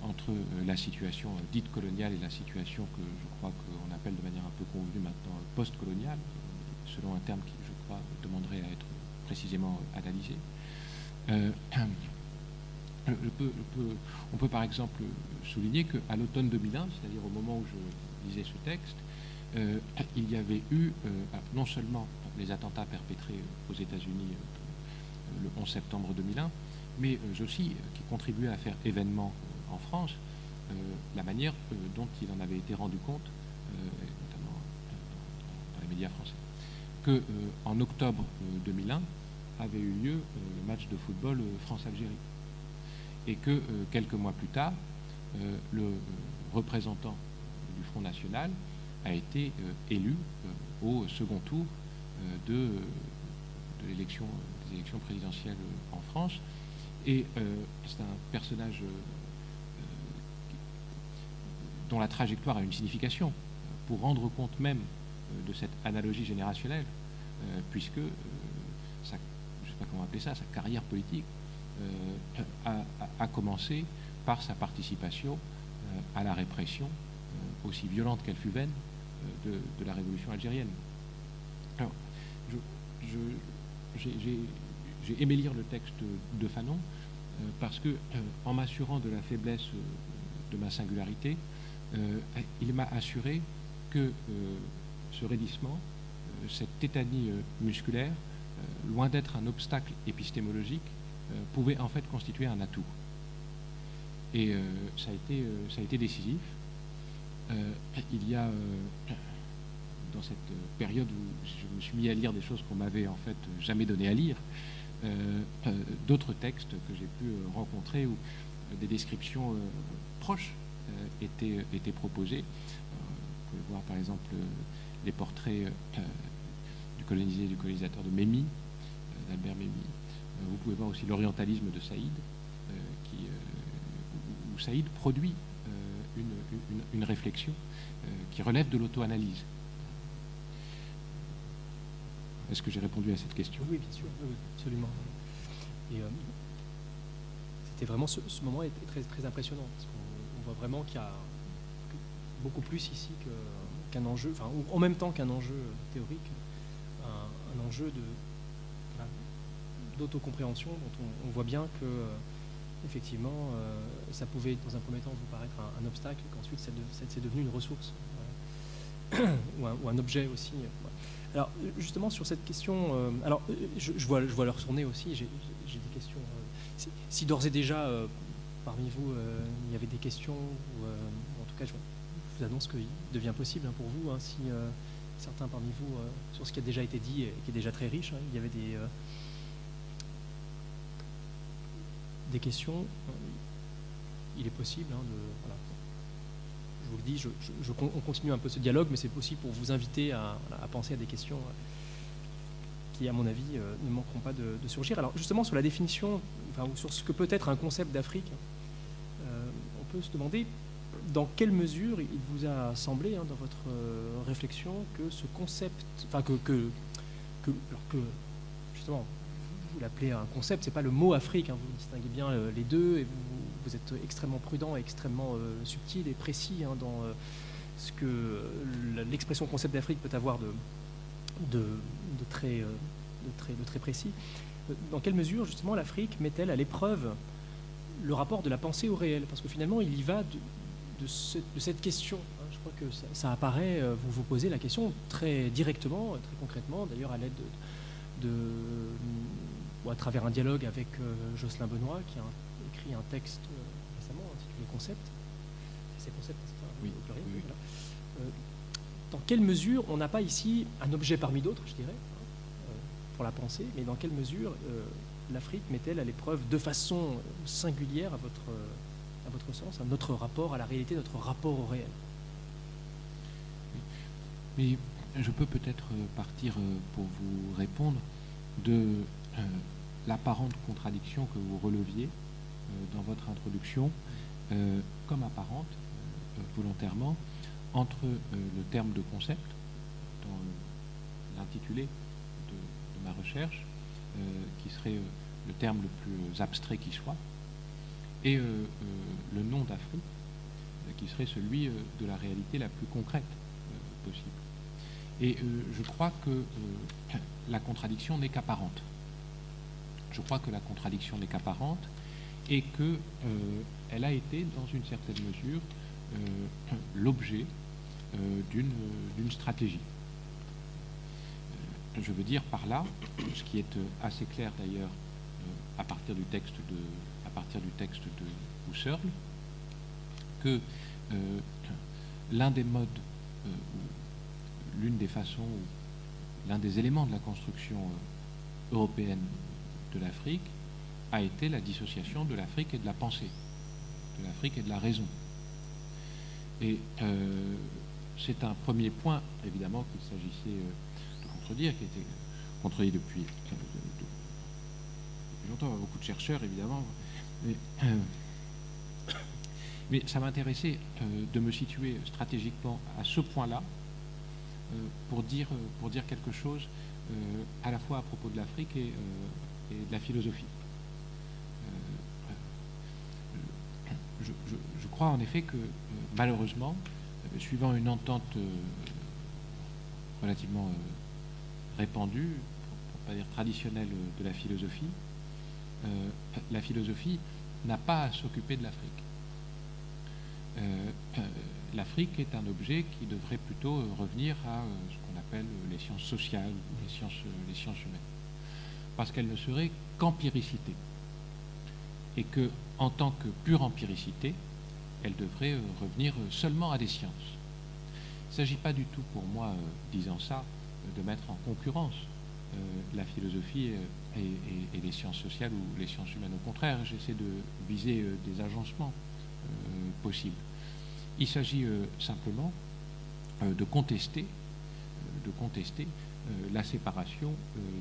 entre la situation dite coloniale et la situation que je crois qu'on appelle de manière un peu convenue maintenant post-coloniale, selon un terme qui, je crois, demanderait à être précisément analysé. On peut par exemple souligner qu'à l'automne 2001, c'est-à-dire au moment où je lisais ce texte, il y avait eu non seulement les attentats perpétrés aux États-Unis le 11 septembre 2001, mais aussi qui contribuait à faire événement en France, la manière dont il en avait été rendu compte, notamment dans les médias français, qu'en octobre 2001 avait eu lieu le match de football France-Algérie, et que quelques mois plus tard, le représentant du Front National a été élu au second tour des élections présidentielles en France. Et c'est un personnage dont la trajectoire a une signification pour rendre compte même de cette analogie générationnelle, puisque je ne sais pas comment appeler ça, sa carrière politique a commencé par sa participation à la répression, aussi violente qu'elle fut vaine, de la révolution algérienne. Alors, j'ai aimé lire le texte de Fanon parce que, en m'assurant de la faiblesse de ma singularité, il m'a assuré que ce raidissement, cette tétanie musculaire, loin d'être un obstacle épistémologique, pouvait en fait constituer un atout. Et ça a été décisif. Il y a, dans cette période où je me suis mis à lire des choses qu'on m'avait en fait jamais donné à lire, d'autres textes que j'ai pu rencontrer où des descriptions proches étaient proposées. Vous pouvez voir par exemple les portraits du colonisé et du colonisateur de Memmi, d'Albert Memmi. Vous pouvez voir aussi l'orientalisme de Saïd, où Saïd produit une réflexion qui relève de l'auto-analyse. Est-ce que j'ai répondu à cette question? Oui, bien sûr, oui, absolument. Et c'était vraiment ce moment est très, très impressionnant, parce qu'on voit vraiment qu'il y a beaucoup plus ici qu'un enjeu, enfin, en même temps qu'un enjeu théorique, un enjeu d'autocompréhension dont on voit bien que effectivement ça pouvait dans un premier temps vous paraître un obstacle, qu'ensuite c'est devenu une ressource ou un objet aussi. Alors justement sur cette question, alors je vois leur tourner aussi, j'ai des questions. Si d'ores et déjà parmi vous il y avait des questions, ou en tout cas je vous annonce qu'il devient possible pour vous, si certains parmi vous, sur ce qui a déjà été dit et qui est déjà très riche, il y avait des questions, il est possible voilà. Je vous le dis, on continue un peu ce dialogue, mais c'est aussi pour vous inviter à penser à des questions qui, à mon avis, ne manqueront pas de surgir. Alors justement, sur la définition, ou sur ce que peut être un concept d'Afrique, on peut se demander dans quelle mesure il vous a semblé, dans votre réflexion, que ce concept, alors que justement, vous l'appelez un concept, c'est pas le mot Afrique, vous distinguez bien les deux, et vous êtes extrêmement prudent, extrêmement subtil et précis dans ce que l'expression concept d'Afrique peut avoir de très précis. Dans quelle mesure, justement, l'Afrique met-elle à l'épreuve le rapport de la pensée au réel? Parce que finalement, il y va de cette question. Je crois que ça apparaît, vous vous posez la question très directement, très concrètement, d'ailleurs à l'aide ou à travers un dialogue avec Jocelyn Benoît, qui a écrit un texte récemment intitulé Concept. C'est Concept, c'est ça? Oui. Oui. Voilà. Dans quelle mesure on n'a pas ici un objet parmi d'autres, je dirais, pour la pensée, mais dans quelle mesure l'Afrique met-elle à l'épreuve de façon singulière, à votre sens, notre rapport à la réalité, notre rapport au réel? Mais je peux peut-être partir pour vous répondre de l'apparente contradiction que vous releviez dans votre introduction, comme apparente, volontairement, entre le terme de concept, dans l'intitulé de ma recherche, qui serait le terme le plus abstrait qui soit, et le nom d'Afrique, qui serait celui de la réalité la plus concrète possible. Et je crois que la contradiction n'est qu'apparente. Je crois que la contradiction n'est qu'apparente et qu'elle a été, dans une certaine mesure, l'objet d'une stratégie. Je veux dire par là, ce qui est assez clair d'ailleurs à partir du texte de Husserl, que l'un des modes, l'une des façons, l'un des éléments de la construction européenne de l'Afrique a été la dissociation de l'Afrique et de la pensée, de l'Afrique et de la raison. Et c'est un premier point, évidemment, qu'il s'agissait de contredire, qui était contredit depuis longtemps, beaucoup de chercheurs, évidemment. Mais ça m'intéressait de me situer stratégiquement à ce point-là pour dire quelque chose à la fois à propos de l'Afrique et de la philosophie. Je crois en effet que malheureusement, suivant une entente relativement répandue, pour ne pas dire traditionnelle de la philosophie n'a pas à s'occuper de l'Afrique. L'Afrique est un objet qui devrait plutôt revenir à ce qu'on appelle les sciences sociales, les sciences humaines, parce qu'elle ne serait qu'empiricité, et que, en tant que pure empiricité, elle devrait revenir seulement à des sciences. Il ne s'agit pas du tout pour moi, disant ça, de mettre en concurrence la philosophie et les sciences sociales ou les sciences humaines. Au contraire, j'essaie de viser des agencements possibles. Il s'agit simplement de contester la séparation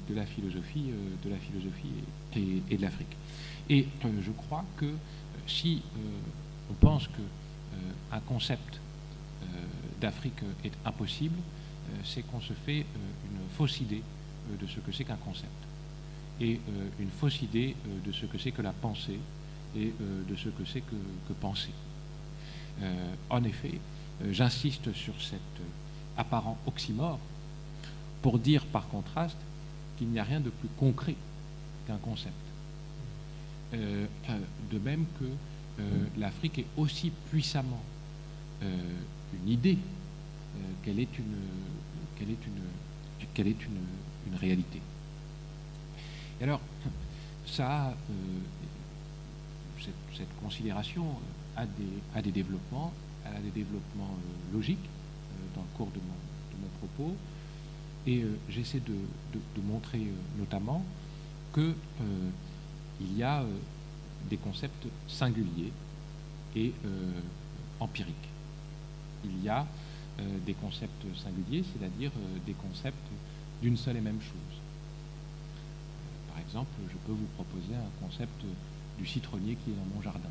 de la philosophie et de l'Afrique. Et je crois que si on pense qu'un concept d'Afrique est impossible, c'est qu'on se fait une fausse idée de ce que c'est qu'un concept, et une fausse idée de ce que c'est que la pensée et de ce que c'est que penser. En effet, j'insiste sur cet apparent oxymore pour dire par contraste qu'il n'y a rien de plus concret qu'un concept. De même que l'Afrique est aussi puissamment une idée qu'elle est une réalité. Et alors, ça, cette considération a des développements, elle a des développements logiques dans le cours de mon propos, et j'essaie de montrer notamment que il y a des concepts singuliers et empiriques. Il y a des concepts singuliers, c'est-à-dire des concepts d'une seule et même chose. Par exemple, je peux vous proposer un concept du citronnier qui est dans mon jardin.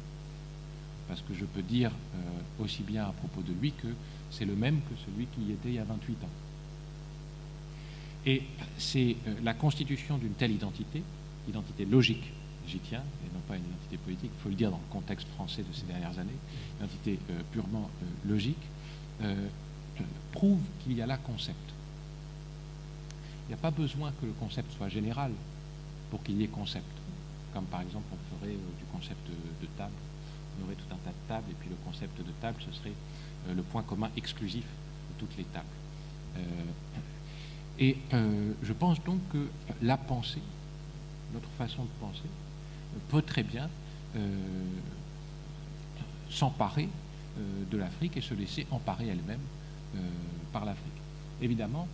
Parce que je peux dire aussi bien à propos de lui que c'est le même que celui qui y était il y a 28 ans. Et c'est la constitution d'une telle identité logique, j'y tiens, et non pas une identité politique, il faut le dire dans le contexte français de ces dernières années, une identité purement logique, prouve qu'il y a là concept. Il n'y a pas besoin que le concept soit général pour qu'il y ait concept. Comme par exemple on ferait du concept de table, on aurait tout un tas de tables, et puis le concept de table, ce serait le point commun exclusif de toutes les tables. Je pense donc que la pensée, notre façon de penser, peut très bien s'emparer de l'Afrique et se laisser emparer elle-même par l'Afrique. Évidemment,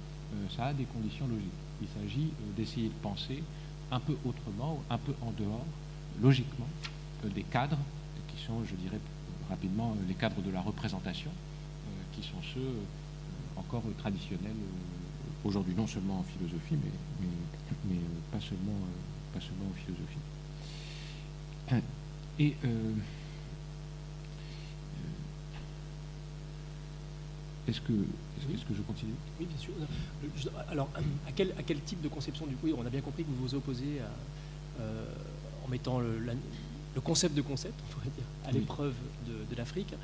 ça a des conditions logiques. Il s'agit d'essayer de penser un peu autrement, un peu en dehors, logiquement, des cadres qui sont, je dirais rapidement, les cadres de la représentation, qui sont ceux encore traditionnels aujourd'hui, non seulement en philosophie, mais pas seulement en philosophie. Est-ce que je continue? Oui, bien sûr. Alors, à quel type de conception du coup? On a bien compris que vous vous opposez en mettant le concept de concept, on pourrait dire, à l'épreuve de l'Afrique.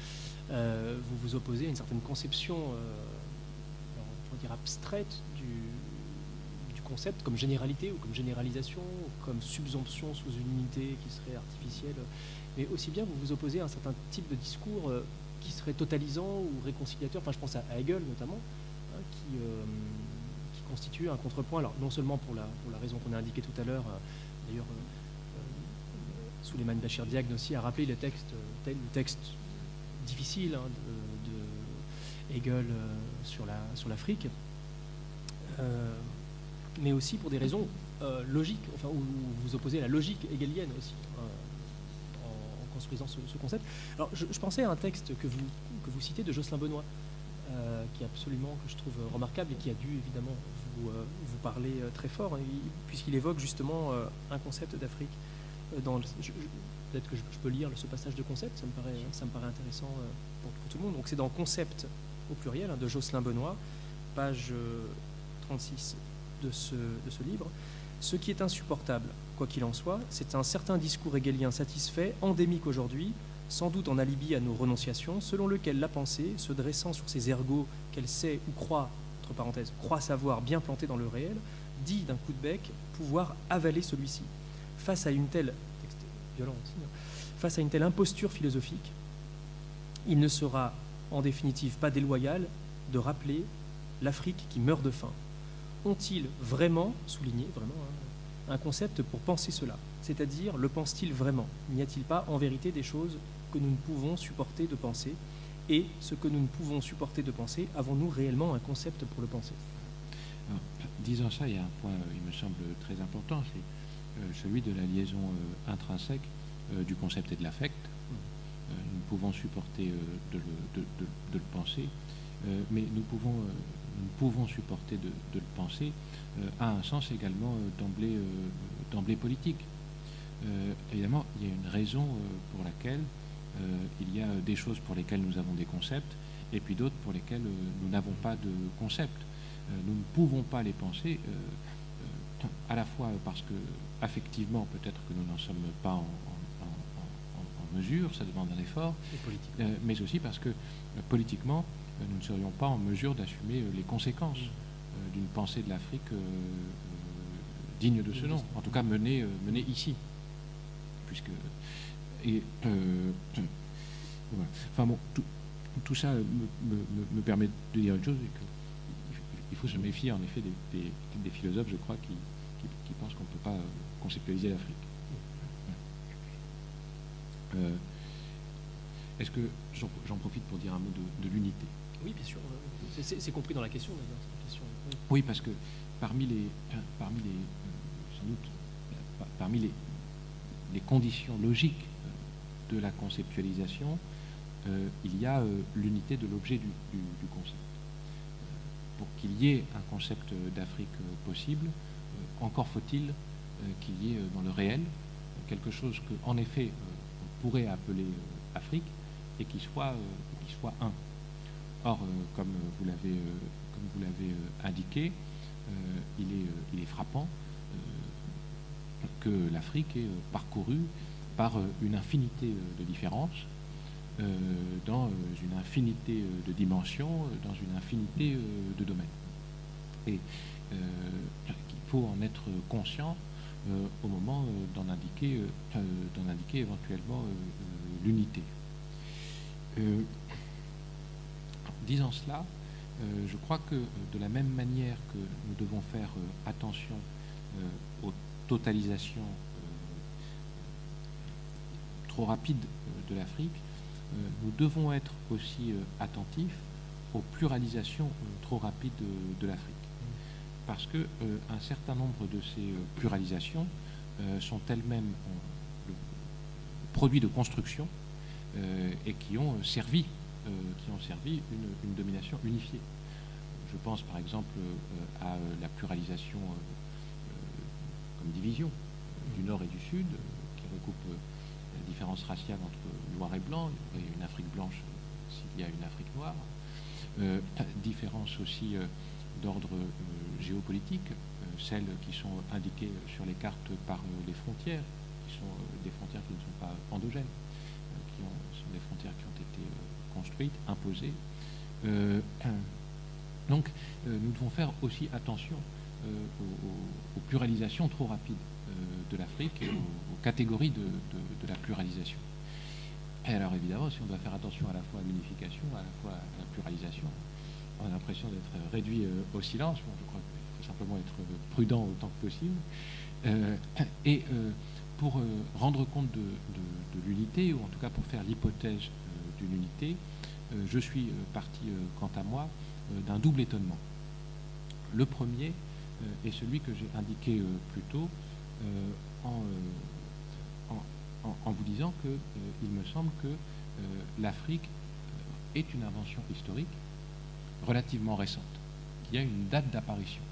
Vous vous opposez à une certaine conception, on pourrait dire abstraite du concept, comme généralité ou comme généralisation, ou comme subsomption sous une unité qui serait artificielle. Mais aussi bien, vous vous opposez à un certain type de discours qui serait totalisant ou réconciliateur. Enfin, je pense à Hegel notamment, hein, qui constitue un contrepoint. Alors, non seulement pour la raison qu'on a indiquée tout à l'heure, d'ailleurs, Souleymane Bachir Diagne aussi a rappelé le texte difficile de Hegel sur l'Afrique, mais aussi pour des raisons logiques, enfin, où vous vous opposez à la logique hegelienne aussi, en construisant ce concept. Alors, je pensais à un texte que vous citez de Jocelyn Benoît, qui est absolument, que je trouve remarquable et qui a dû évidemment vous parler très fort, hein, puisqu'il évoque justement un concept d'Afrique. Peut-être que je peux lire ce passage de concept, ça me paraît intéressant pour tout le monde. Donc c'est dans Concept au pluriel, hein, de Jocelyn Benoît, page 36 de ce livre. Ce qui est insupportable, quoi qu'il en soit, c'est un certain discours hegelien satisfait, endémique aujourd'hui, sans doute en alibi à nos renonciations, selon lequel la pensée, se dressant sur ses ergots qu'elle sait ou croit, entre parenthèses, croit savoir bien planté dans le réel, dit d'un coup de bec pouvoir avaler celui-ci. Face à une telle, violent aussi, hein, face à une telle imposture philosophique, il ne sera en définitive pas déloyal de rappeler l'Afrique qui meurt de faim. Ont-ils vraiment, souligné vraiment, un concept pour penser cela? C'est-à-dire, le pense-t-il vraiment? N'y a-t-il pas en vérité des choses que nous ne pouvons supporter de penser? Et ce que nous ne pouvons supporter de penser, avons-nous réellement un concept pour le penser? Alors, disant ça, il y a un point, il me semble, très important, c'est celui de la liaison intrinsèque du concept et de l'affect. Nous pouvons supporter de le penser, mais nous pouvons supporter de le penser à un sens également d'emblée politique. Évidemment, il y a une raison pour laquelle il y a des choses pour lesquelles nous avons des concepts et puis d'autres pour lesquelles nous n'avons pas de concepts. Nous ne pouvons pas les penser à la fois parce que affectivement peut-être que nous n'en sommes pas en mesure, ça demande un effort, mais aussi parce que politiquement nous ne serions pas en mesure d'assumer les conséquences d'une pensée de l'Afrique digne de ce nom, en tout cas menée ici, puisque voilà. Enfin bon, tout ça me permet de dire une chose, il faut se méfier en effet des philosophes, je crois, qui pensent qu'on ne peut pas conceptualiser l'Afrique. Est-ce que j'en profite pour dire un mot de l'unité? Oui, bien sûr. C'est compris dans la question, d'ailleurs. Oui, parce que parmi les conditions logiques de la conceptualisation, il y a l'unité de l'objet du concept. Pour qu'il y ait un concept d'Afrique possible, encore faut-il qu'il y ait dans le réel quelque chose qu'en effet on pourrait appeler Afrique et qui soit un. Or, comme vous l'avez indiqué, il est frappant que l'Afrique est parcourue par une infinité de différences, dans une infinité de dimensions, dans une infinité de domaines. Et qu'il faut en être conscient au moment d'en indiquer éventuellement l'unité. Disant cela, je crois que de la même manière que nous devons faire attention aux totalisations trop rapides de l'Afrique, nous devons être aussi attentifs aux pluralisations trop rapides de l'Afrique. Parce qu'un certain nombre de ces pluralisations sont elles-mêmes produits de construction et qui ont servi une domination unifiée. Je pense par exemple à la pluralisation comme division du Nord et du Sud, qui recoupe la différence raciale entre noir et blanc. Il y aurait une Afrique blanche s'il y a une Afrique noire. Différence aussi d'ordre géopolitique, celles qui sont indiquées sur les cartes par les frontières, qui sont des frontières qui ne sont pas endogènes, sont des frontières qui ont été construites, imposées. Donc, nous devons faire aussi attention aux pluralisations trop rapides de l'Afrique et aux catégories de la pluralisation. Et alors, évidemment, si on doit faire attention à la fois à l'unification, à la fois à la pluralisation, on a l'impression d'être réduit au silence. Bon, je crois qu'il faut simplement être prudent autant que possible. Pour rendre compte de l'unité, ou en tout cas pour faire l'hypothèse d'une unité, je suis parti, quant à moi, d'un double étonnement. Le premier est celui que j'ai indiqué plus tôt en vous disant qu'il me semble que l'Afrique est une invention historique relativement récente, qui a une date d'apparition.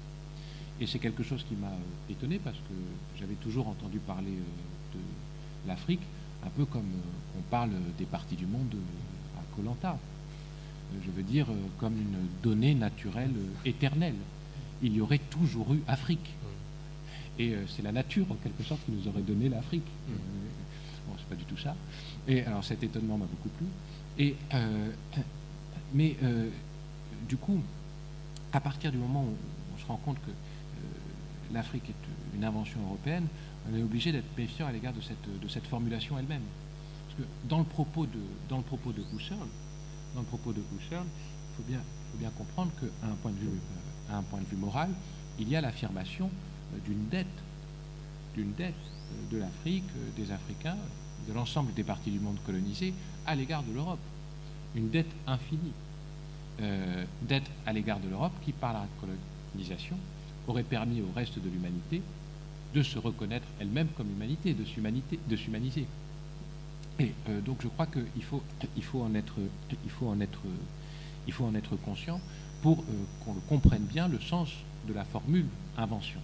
Et c'est quelque chose qui m'a étonné parce que j'avais toujours entendu parler de l'Afrique un peu comme on parle des parties du monde à Koh Lanta. Je veux dire comme une donnée naturelle éternelle. Il y aurait toujours eu Afrique. Et c'est la nature, en quelque sorte, qui nous aurait donné l'Afrique. Bon, c'est pas du tout ça. Et alors cet étonnement m'a beaucoup plu. Mais du coup, à partir du moment où on se rend compte que l'Afrique est une invention européenne, on est obligé d'être méfiant à l'égard de cette formulation elle-même. Parce que dans le propos de Husserl, il faut bien comprendre qu'à un point de vue moral, il y a l'affirmation d'une dette de l'Afrique, des Africains, de l'ensemble des parties du monde colonisées à l'égard de l'Europe. Une dette infinie. Dette à l'égard de l'Europe qui, par la colonisation, aurait permis au reste de l'humanité de se reconnaître elle-même comme humanité, de s'humaniser. Et donc je crois qu'il faut en être conscient pour qu'on le comprenne bien, le sens de la formule invention.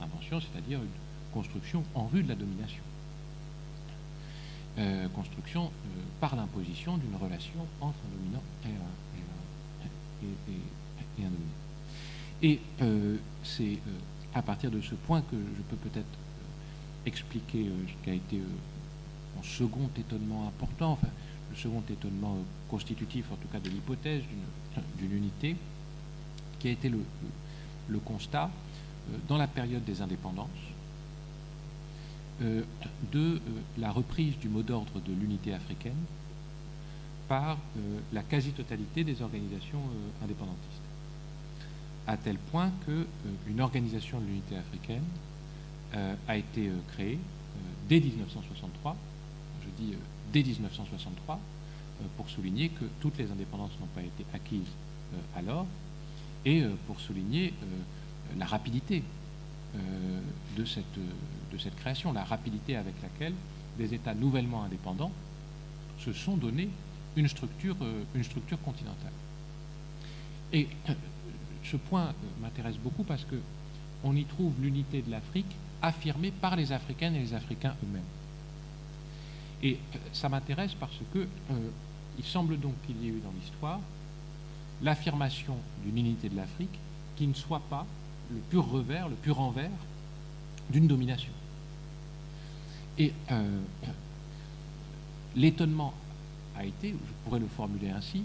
Invention, c'est-à-dire une construction en vue de la domination. Construction par l'imposition d'une relation entre un dominant et un dominé. Et c'est à partir de ce point que je peux peut-être expliquer ce qui a été mon second étonnement important, enfin le second étonnement constitutif en tout cas de l'hypothèse d'une unité, qui a été le constat dans la période des indépendances de la reprise du mot d'ordre de l'unité africaine par la quasi-totalité des organisations indépendantistes. À tel point qu'une organisation de l'unité africaine a été créée dès 1963, je dis dès 1963, pour souligner que toutes les indépendances n'ont pas été acquises alors, et pour souligner la rapidité de cette création, la rapidité avec laquelle des États nouvellement indépendants se sont donné une structure continentale. Et ce point m'intéresse beaucoup parce qu'on y trouve l'unité de l'Afrique affirmée par les Africaines et les Africains eux-mêmes. Et ça m'intéresse parce que il semble donc qu'il y ait eu dans l'histoire l'affirmation d'une unité de l'Afrique qui ne soit pas le pur revers, le pur envers d'une domination. Et l'étonnement a été, je pourrais le formuler ainsi,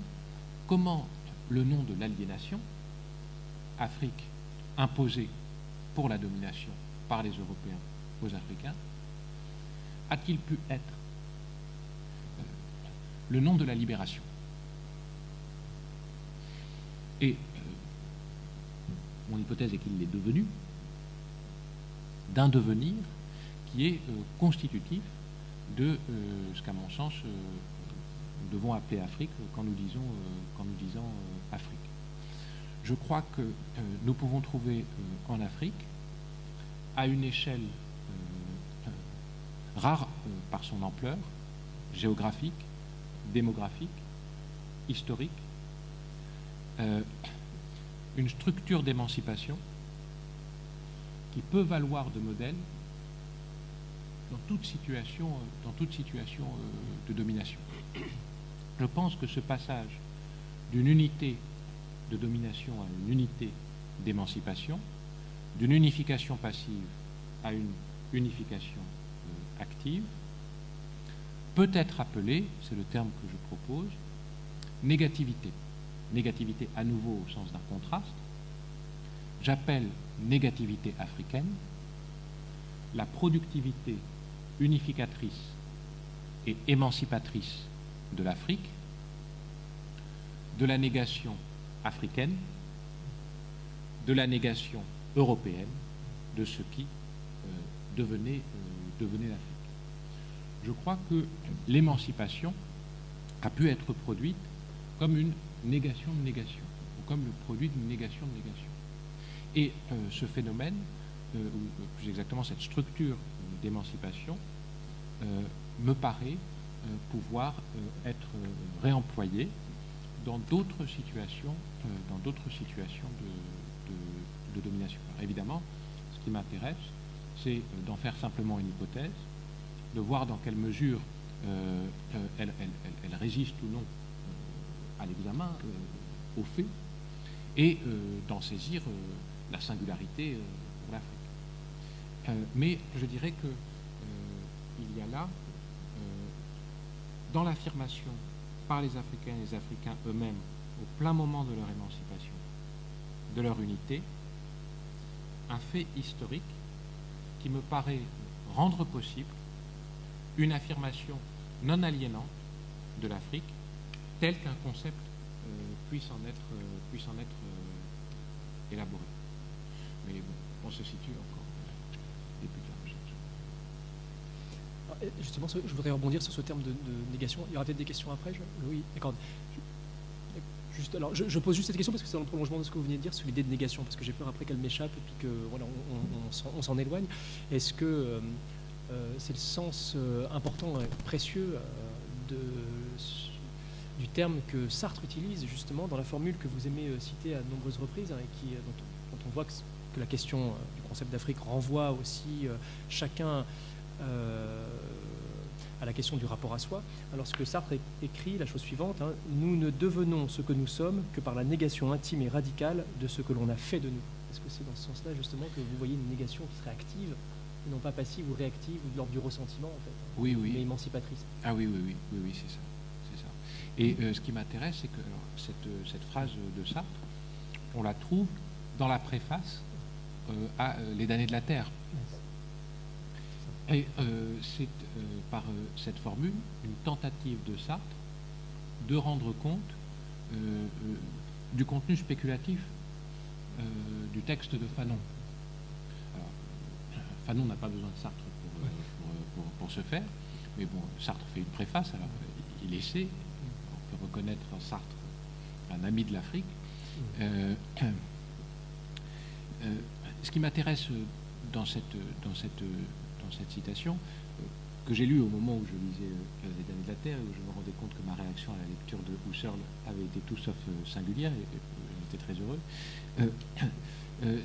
comment le nom de l'aliénation, Afrique imposée pour la domination par les Européens aux Africains, a-t-il pu être le nom de la libération? Et mon hypothèse est qu'il l'est devenu, d'un devenir qui est constitutif de ce qu'à mon sens nous devons appeler Afrique quand nous disons Afrique. Je crois que nous pouvons trouver en Afrique, à une échelle rare par son ampleur, géographique, démographique, historique, une structure d'émancipation qui peut valoir de modèle dans toute situation de domination. Je pense que ce passage d'une unité de domination à une unité d'émancipation, d'une unification passive à une unification active, peut être appelé, c'est le terme que je propose, négativité. Négativité à nouveau au sens d'un contraste. J'appelle négativité africaine la productivité unificatrice et émancipatrice de l'Afrique, de la négation africaine, de la négation européenne de ce qui devenait l'Afrique. Je crois que l'émancipation a pu être produite comme une négation de négation, ou comme le produit d'une négation de négation. Et ce phénomène, ou plus exactement cette structure d'émancipation, me paraît pouvoir être réemployé dans d'autres situations, de domination. Alors, évidemment, ce qui m'intéresse, c'est d'en faire simplement une hypothèse, de voir dans quelle mesure elle résiste ou non à l'examen, aux faits, et d'en saisir la singularité pour l'Afrique. Mais je dirais que il y a là, dans l'affirmation par les Africains et les Africains eux-mêmes, au plein moment de leur émancipation, de leur unité, un fait historique qui me paraît rendre possible une affirmation non aliénante de l'Afrique, tel qu'un concept puisse en être élaboré. Mais bon, on se situe encore début de la recherche. Justement, je voudrais rebondir sur ce terme de négation. Il y aura peut-être des questions après. Oui, d'accord. Alors, je pose juste cette question parce que c'est dans le prolongement de ce que vous venez de dire sur l'idée de négation, parce que j'ai peur après qu'elle m'échappe et puis que voilà, on s'en éloigne. Est-ce que c'est le sens important et précieux du terme que Sartre utilise justement dans la formule que vous aimez citer à de nombreuses reprises, hein, et dont on voit que la question du concept d'Afrique renvoie aussi chacun à la question du rapport à soi. Alors ce que Sartre écrit, la chose suivante, hein, nous ne devenons ce que nous sommes que par la négation intime et radicale de ce que l'on a fait de nous. Est-ce que c'est dans ce sens-là justement que vous voyez une négation qui serait active, et non pas passive ou réactive, ou de l'ordre du ressentiment en fait, hein, oui, mais émancipatrice? Ah oui, c'est ça. Et ce qui m'intéresse, c'est que cette phrase de Sartre, on la trouve dans la préface à Les damnés de la Terre. Et c'est par cette formule une tentative de Sartre de rendre compte du contenu spéculatif du texte de Fanon. Alors, Fanon n'a pas besoin de Sartre pour ce faire, mais bon, Sartre fait une préface, alors il essaie. On peut reconnaître Sartre un ami de l'Afrique. Ce qui m'intéresse dans cette citation, que j'ai lue au moment où je lisais Les Derniers de la Terre, et où je me rendais compte que ma réaction à la lecture de Husserl avait été tout sauf singulière, et j'étais très heureux.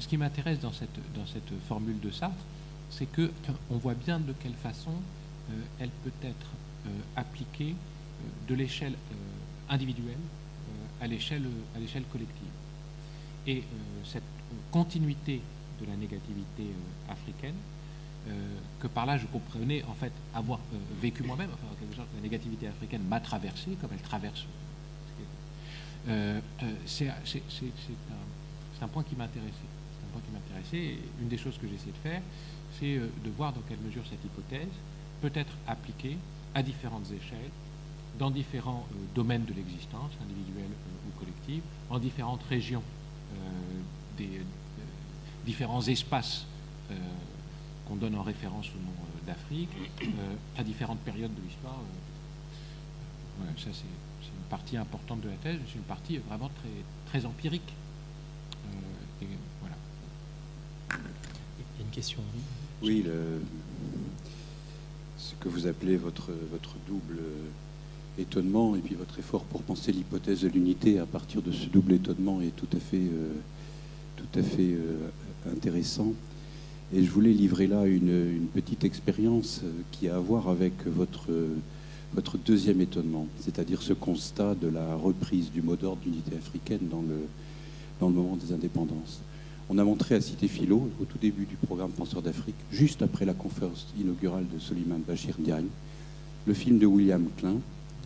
Ce qui m'intéresse dans cette formule de Sartre, c'est qu'on voit bien de quelle façon elle peut être appliquée de l'échelle individuelle à l'échelle collective. Et cette continuité de la négativité africaine, que par là je comprenais en fait avoir vécu moi-même, enfin, quelque chose, la négativité africaine m'a traversé comme elle traverse. C'est un point qui m'intéressait. C'est un point qui m'intéressait. Et une des choses que j'essaie de faire, c'est de voir dans quelle mesure cette hypothèse peut être appliquée à différentes échelles, dans différents domaines de l'existence, individuelle ou collective, en différentes régions, des différents espaces qu'on donne en référence au nom d'Afrique, à différentes périodes de l'histoire. Voilà, ça c'est une partie importante de la thèse, c'est une partie vraiment très empirique. Et voilà. Il y a une question. Oui, ce que vous appelez votre double étonnement et puis votre effort pour penser l'hypothèse de l'unité à partir de ce double étonnement est tout à fait intéressant. Et je voulais livrer là une petite expérience qui a à voir avec votre deuxième étonnement, c'est-à-dire ce constat de la reprise du mot d'ordre d'unité africaine dans le moment des indépendances. On a montré à Cité Philo, au tout début du programme Penseurs d'Afrique, juste après la conférence inaugurale de Soliman Bachir Diagne, le film de William Klein,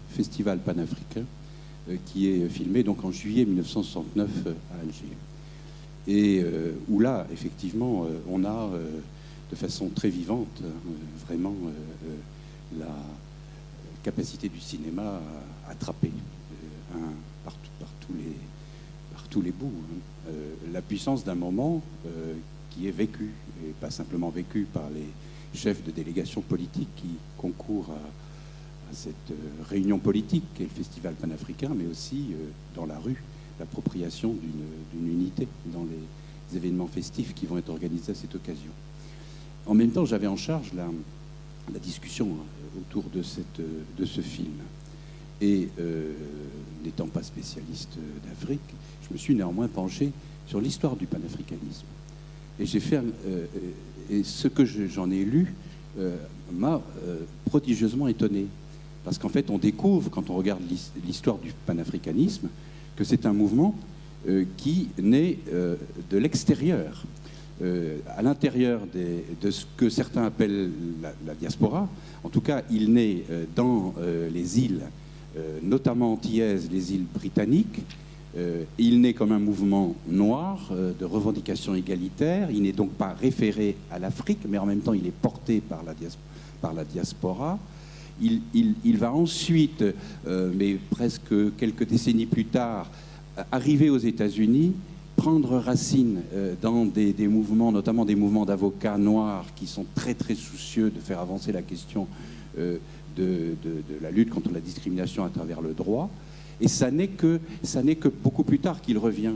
Festival panafricain, qui est filmé donc en juillet 1969 à Alger. Et où là, effectivement, on a de façon très vivante vraiment la capacité du cinéma à attraper par tous les bouts la puissance d'un moment qui est vécu, et pas simplement vécu par les chefs de délégation politique qui concourent à cette réunion politique qu'est le Festival panafricain, mais aussi dans la rue, l'appropriation d'une unité dans les événements festifs qui vont être organisés à cette occasion. En même temps, j'avais en charge la discussion autour de ce film. Et n'étant pas spécialiste d'Afrique, je me suis néanmoins penché sur l'histoire du panafricanisme. Et j'ai fait et ce que j'en ai lu m'a prodigieusement étonné. Parce qu'en fait, on découvre, quand on regarde l'histoire du panafricanisme, que c'est un mouvement qui naît de l'extérieur, à l'intérieur de ce que certains appellent la diaspora. En tout cas, il naît dans les îles, notamment antillaises, les îles britanniques. Il naît comme un mouvement noir de revendication égalitaire. Il n'est donc pas référé à l'Afrique, mais en même temps, il est porté par la diaspora. Il va ensuite, mais presque quelques décennies plus tard, arriver aux États-Unis, prendre racine dans des mouvements, notamment des mouvements d'avocats noirs qui sont très très soucieux de faire avancer la question de la lutte contre la discrimination à travers le droit. Et ça n'est que beaucoup plus tard qu'il revient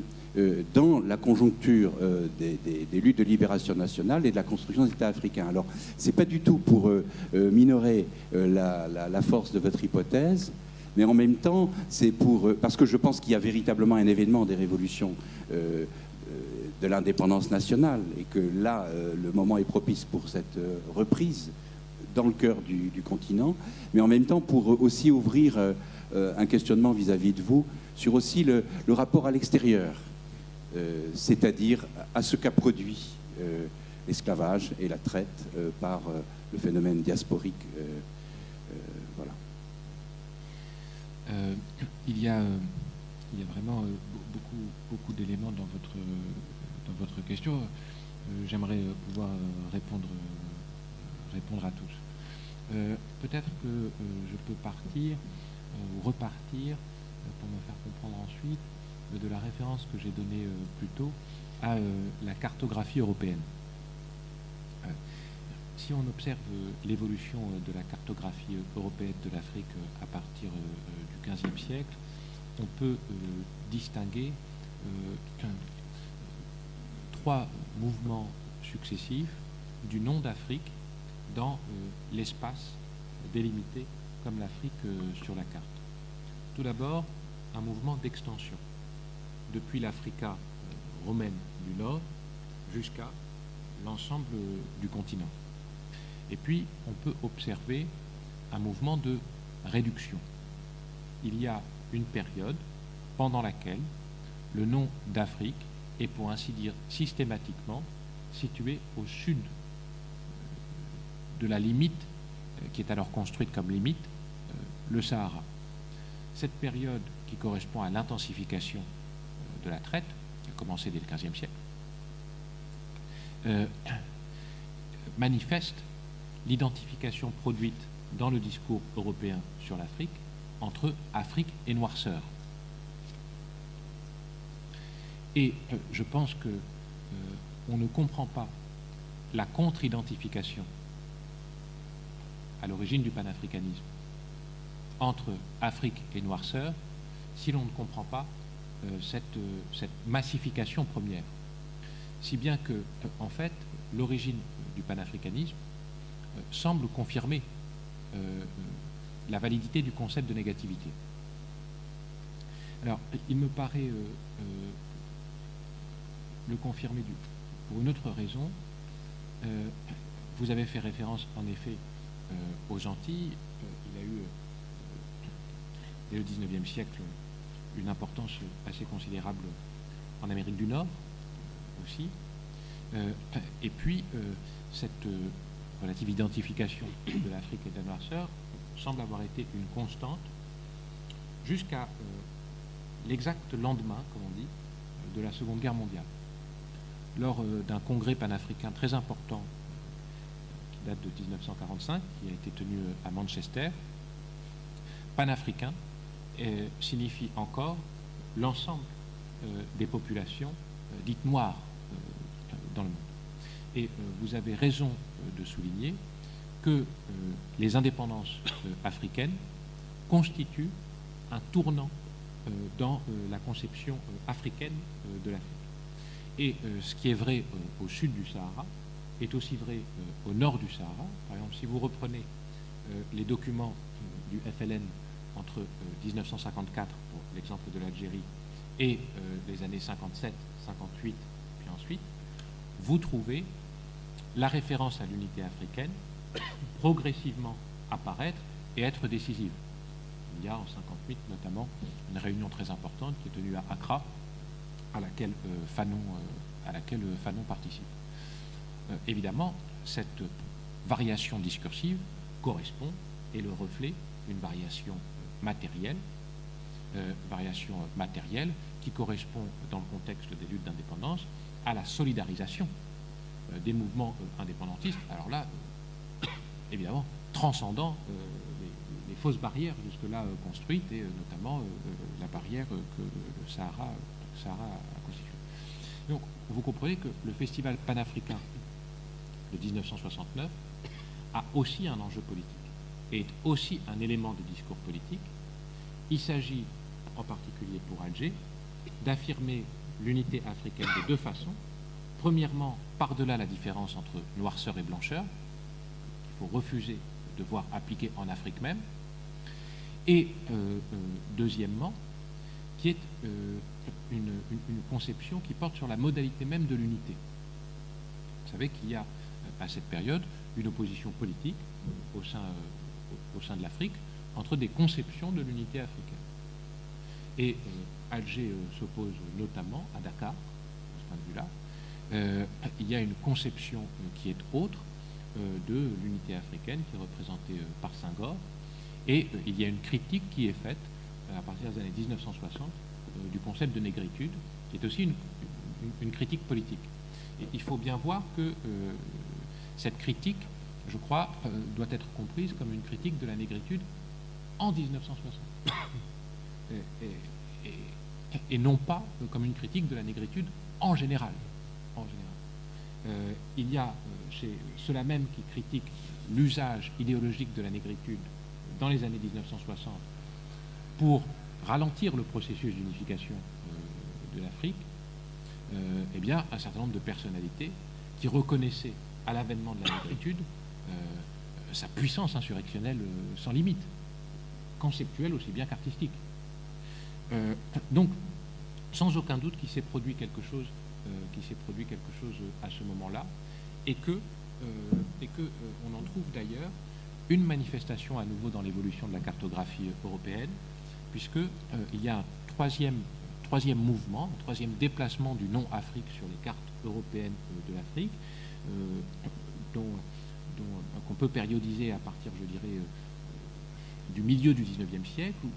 dans la conjoncture des luttes de libération nationale et de la construction des États africains. Alors, c'est pas du tout pour minorer la force de votre hypothèse, mais en même temps, c'est parce que je pense qu'il y a véritablement un événement des révolutions de l'indépendance nationale, et que là, le moment est propice pour cette reprise dans le cœur du continent, mais en même temps pour aussi ouvrir un questionnement vis-à-vis de vous sur aussi le rapport à l'extérieur, c'est-à-dire à ce qu'a produit l'esclavage et la traite par le phénomène diasporique. Voilà. Il y a vraiment beaucoup d'éléments dans votre question. J'aimerais pouvoir répondre à tous. Peut-être que je peux partir ou repartir pour me faire comprendre ensuite de la référence que j'ai donnée plus tôt à la cartographie européenne. Si on observe l'évolution de la cartographie européenne de l'Afrique à partir du XVe siècle, on peut distinguer trois mouvements successifs du nom d'Afrique dans l'espace délimité comme l'Afrique sur la carte. Tout d'abord, un mouvement d'extension, depuis l'Africa romaine du Nord jusqu'à l'ensemble du continent. Et puis, on peut observer un mouvement de réduction. Il y a une période pendant laquelle le nom d'Afrique est, pour ainsi dire, systématiquement situé au sud de la limite qui est alors construite comme limite, le Sahara. Cette période qui correspond à l'intensification de la traite, qui a commencé dès le XVe siècle, manifeste l'identification produite dans le discours européen sur l'Afrique entre Afrique et noirceur. Et je pense que on ne comprend pas la contre-identification à l'origine du panafricanisme entre Afrique et noirceur si l'on ne comprend pas cette massification première. Si bien que, en fait, l'origine du panafricanisme semble confirmer la validité du concept de négativité. Alors, il me paraît le confirmer pour une autre raison. Vous avez fait référence, en effet, aux Antilles. Il a eu, dès le XIXe siècle, une importance assez considérable en Amérique du Nord aussi. Et puis, cette relative identification de l'Afrique et de la noirceur semble avoir été une constante jusqu'à l'exact lendemain, comme on dit, de la Seconde Guerre mondiale. Lors d'un congrès panafricain très important qui date de 1945, qui a été tenu à Manchester, panafricain signifie encore l'ensemble des populations dites noires dans le monde. Et vous avez raison de souligner que les indépendances africaines constituent un tournant dans la conception africaine de l'Afrique. Et ce qui est vrai au sud du Sahara est aussi vrai au nord du Sahara. Par exemple, si vous reprenez les documents du FLN entre 1954, pour l'exemple de l'Algérie, et les années 57, 58, puis ensuite, vous trouvez la référence à l'unité africaine progressivement apparaître et être décisive. Il y a en 58 notamment une réunion très importante qui est tenue à Accra, à laquelle Fanon participe. Évidemment, cette variation discursive correspond et le reflet d'une variation matérielle qui correspond, dans le contexte des luttes d'indépendance, à la solidarisation des mouvements indépendantistes. Alors là, évidemment, transcendant les fausses barrières jusque-là construites, et notamment la barrière que le Sahara a constituée. Donc, vous comprenez que le festival panafricain de 1969 a aussi un enjeu politique et est aussi un élément de discours politique. Il s'agit, en particulier pour Alger, d'affirmer l'unité africaine de deux façons. Premièrement, par-delà la différence entre noirceur et blancheur, qu'il faut refuser de voir appliquée en Afrique même. Et deuxièmement, qui est une conception qui porte sur la modalité même de l'unité. Vous savez qu'il y a à cette période une opposition politique au sein de l'Afrique entre des conceptions de l'unité africaine. Et Alger s'oppose notamment à Dakar, de ce point de vue-là. Il y a une conception qui est autre de l'unité africaine, qui est représentée par Senghor, et il y a une critique qui est faite à partir des années 1960 du concept de négritude, qui est aussi une critique politique. Et il faut bien voir que cette critique, je crois, doit être comprise comme une critique de la négritude en 1960. Et non pas comme une critique de la négritude en général. Il y a chez ceux-là même qui critiquent l'usage idéologique de la négritude dans les années 1960 pour ralentir le processus d'unification de l'Afrique, eh bien, un certain nombre de personnalités qui reconnaissaient à l'avènement de la négritude, sa puissance insurrectionnelle sans limite, conceptuelle aussi bien qu'artistique. Donc, sans aucun doute qu'il s'est produit quelque chose, à ce moment-là, et que on en trouve d'ailleurs une manifestation à nouveau dans l'évolution de la cartographie européenne, puisque il y a un troisième mouvement, un troisième déplacement du nom Afrique sur les cartes européennes de l'Afrique, qu'on peut périodiser à partir, je dirais, du milieu du XIXe siècle, ou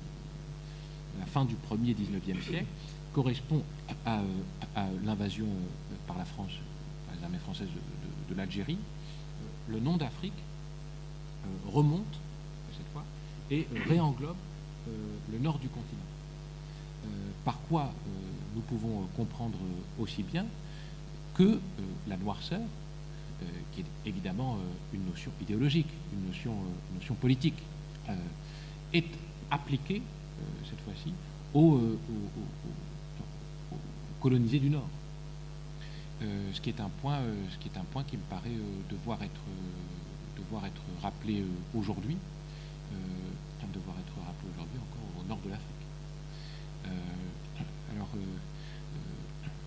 la fin du premier XIXe siècle, correspond à l'invasion par la France, par les armées françaises de l'Algérie. Le nom d'Afrique remonte, cette fois, et réenglobe le nord du continent. Par quoi nous pouvons comprendre aussi bien que la noirceur, qui est évidemment une notion idéologique, une notion politique, est appliquée, cette fois-ci, aux colonisés du Nord. Ce qui est un point qui me paraît devoir être rappelé aujourd'hui, encore au nord de l'Afrique.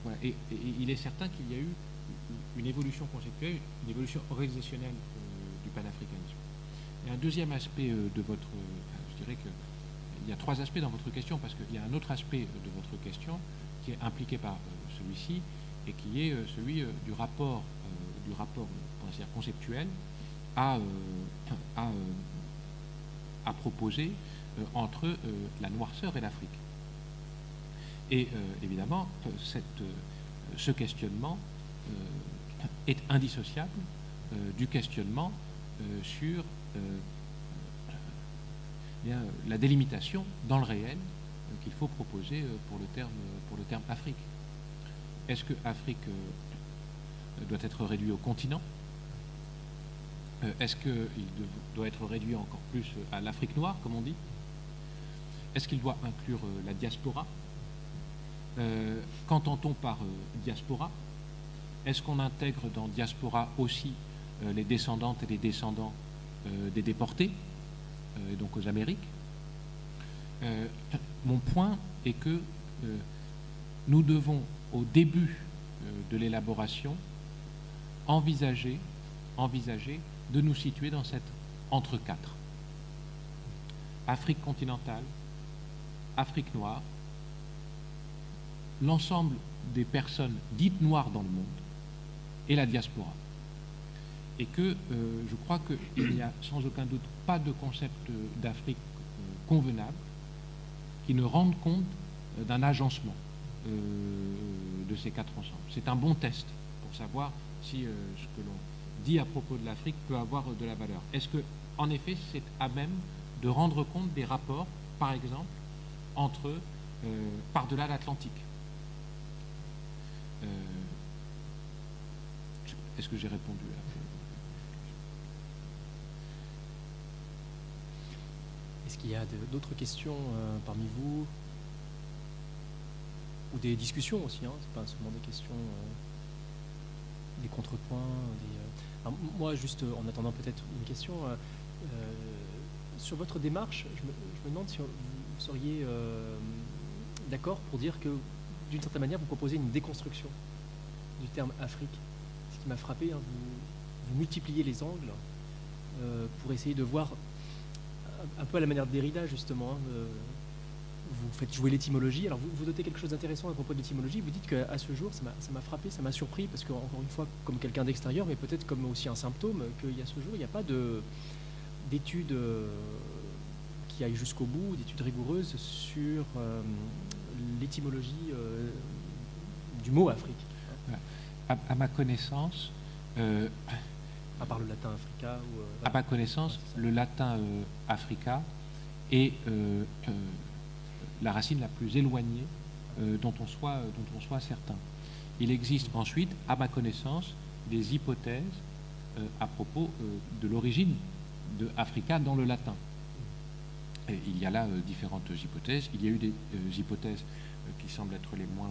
Voilà. Et il est certain qu'il y a eu une évolution conceptuelle, une évolution organisationnelle du panafricanisme. Et un deuxième aspect de votre... je dirais qu'il y a trois aspects dans votre question, parce qu'il y a un autre aspect de votre question qui est impliqué par celui-ci, et qui est celui du rapport pour ainsi dire, conceptuel à proposer entre la noirceur et l'Afrique. Et évidemment, ce questionnement est indissociable du questionnement sur la délimitation dans le réel qu'il faut proposer pour le terme Afrique. Est-ce que Afrique doit être réduit au continent? Est-ce qu'il doit être réduit encore plus à l'Afrique noire, comme on dit? Est-ce qu'il doit inclure la diaspora? Qu'entend-on par diaspora? Est-ce qu'on intègre dans diaspora aussi les descendantes et les descendants des déportés, et donc aux Amériques? Mon point est que nous devons, au début de l'élaboration, envisager de nous situer dans cette entre-quatre. Afrique continentale, Afrique noire, l'ensemble des personnes dites noires dans le monde et la diaspora. Et que je crois qu'il n'y a sans aucun doute pas de concept d'Afrique convenable qui ne rende compte d'un agencement de ces quatre ensembles. C'est un bon test pour savoir si ce que l'on dit à propos de l'Afrique peut avoir de la valeur. Est-ce que, en effet, c'est à même de rendre compte des rapports, par exemple, entre par-delà l'Atlantique? Est-ce que j'ai répondu à... Est-ce qu'il y a d'autres questions parmi vous? Ou des discussions aussi, hein, c'est pas seulement des questions, des contrepoints. Alors, moi, juste en attendant peut-être une question, sur votre démarche, je me demande si vous seriez d'accord pour dire que, d'une certaine manière, vous proposez une déconstruction du terme Afrique. Ce qui m'a frappé, hein, vous multipliez les angles pour essayer de voir, un peu à la manière de Derrida, justement, hein, vous faites jouer l'étymologie. Alors vous notez quelque chose d'intéressant à propos de l'étymologie. Vous dites qu'à ce jour, ça m'a frappé, ça m'a surpris, parce que, encore une fois, comme quelqu'un d'extérieur, mais peut-être comme aussi un symptôme, qu'il y a ce jour, il n'y a pas d'études qui aillent jusqu'au bout, d'études rigoureuses sur l'étymologie du mot Afrique. À ma connaissance... à part le latin africa ou, à ma connaissance, le latin africa est la racine la plus éloignée dont on soit certain. Il existe ensuite, à ma connaissance, des hypothèses à propos de l'origine de Africa dans le latin. Et il y a là différentes hypothèses. Il y a eu des hypothèses qui semblent être les moins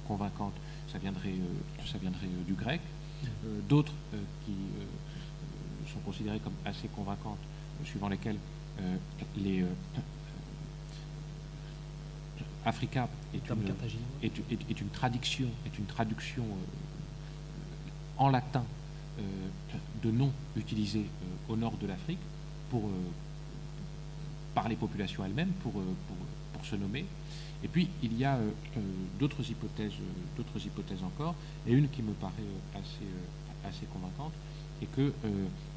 convaincantes. Ça viendrait du grec. d'autres qui sont considérées comme assez convaincantes, suivant lesquelles Africa est une traduction en latin de noms utilisés au nord de l'Afrique par les populations elles-mêmes pour se nommer. Et puis il y a d'autres hypothèses encore, et une qui me paraît assez convaincante, est que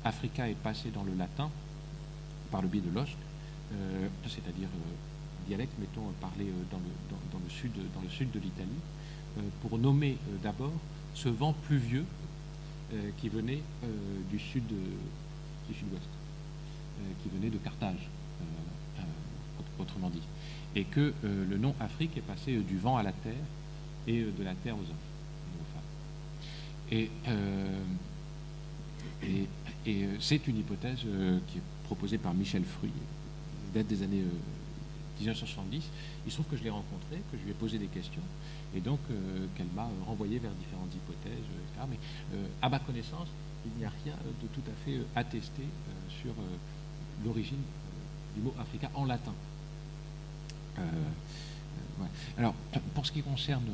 Africa est passé dans le latin par le biais de l'osque, c'est-à-dire dialecte, mettons, parlé dans le sud de l'Italie, pour nommer d'abord ce vent pluvieux qui venait du sud-ouest, qui venait de Carthage, autrement dit. Et que le nom Afrique est passé du vent à la terre et de la terre aux hommes et aux femmes. Et c'est une hypothèse qui est proposée par Michel Fruy, date des années 1970. Il se trouve que je l'ai rencontrée, que je lui ai posé des questions, et donc qu'elle m'a renvoyé vers différentes hypothèses, etc. Mais à ma connaissance, il n'y a rien de tout à fait attesté sur l'origine du mot Africa en latin. Ouais. Alors, pour ce qui concerne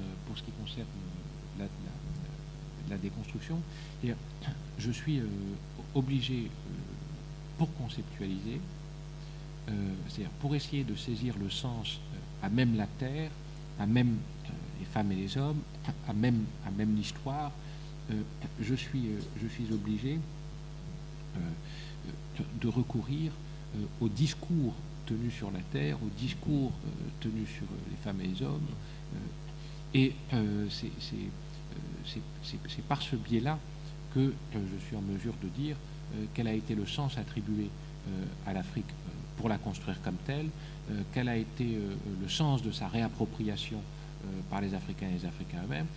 la déconstruction, je suis obligé, pour conceptualiser, c'est-à-dire pour essayer de saisir le sens à même la terre, à même les femmes et les hommes, à même l'histoire, je suis obligé de recourir au discours tenu sur la terre, au discours tenu sur les femmes et les hommes, et c'est par ce biais-là que je suis en mesure de dire quel a été le sens attribué à l'Afrique pour la construire comme telle, quel a été le sens de sa réappropriation par les Africains et les Africains eux-mêmes,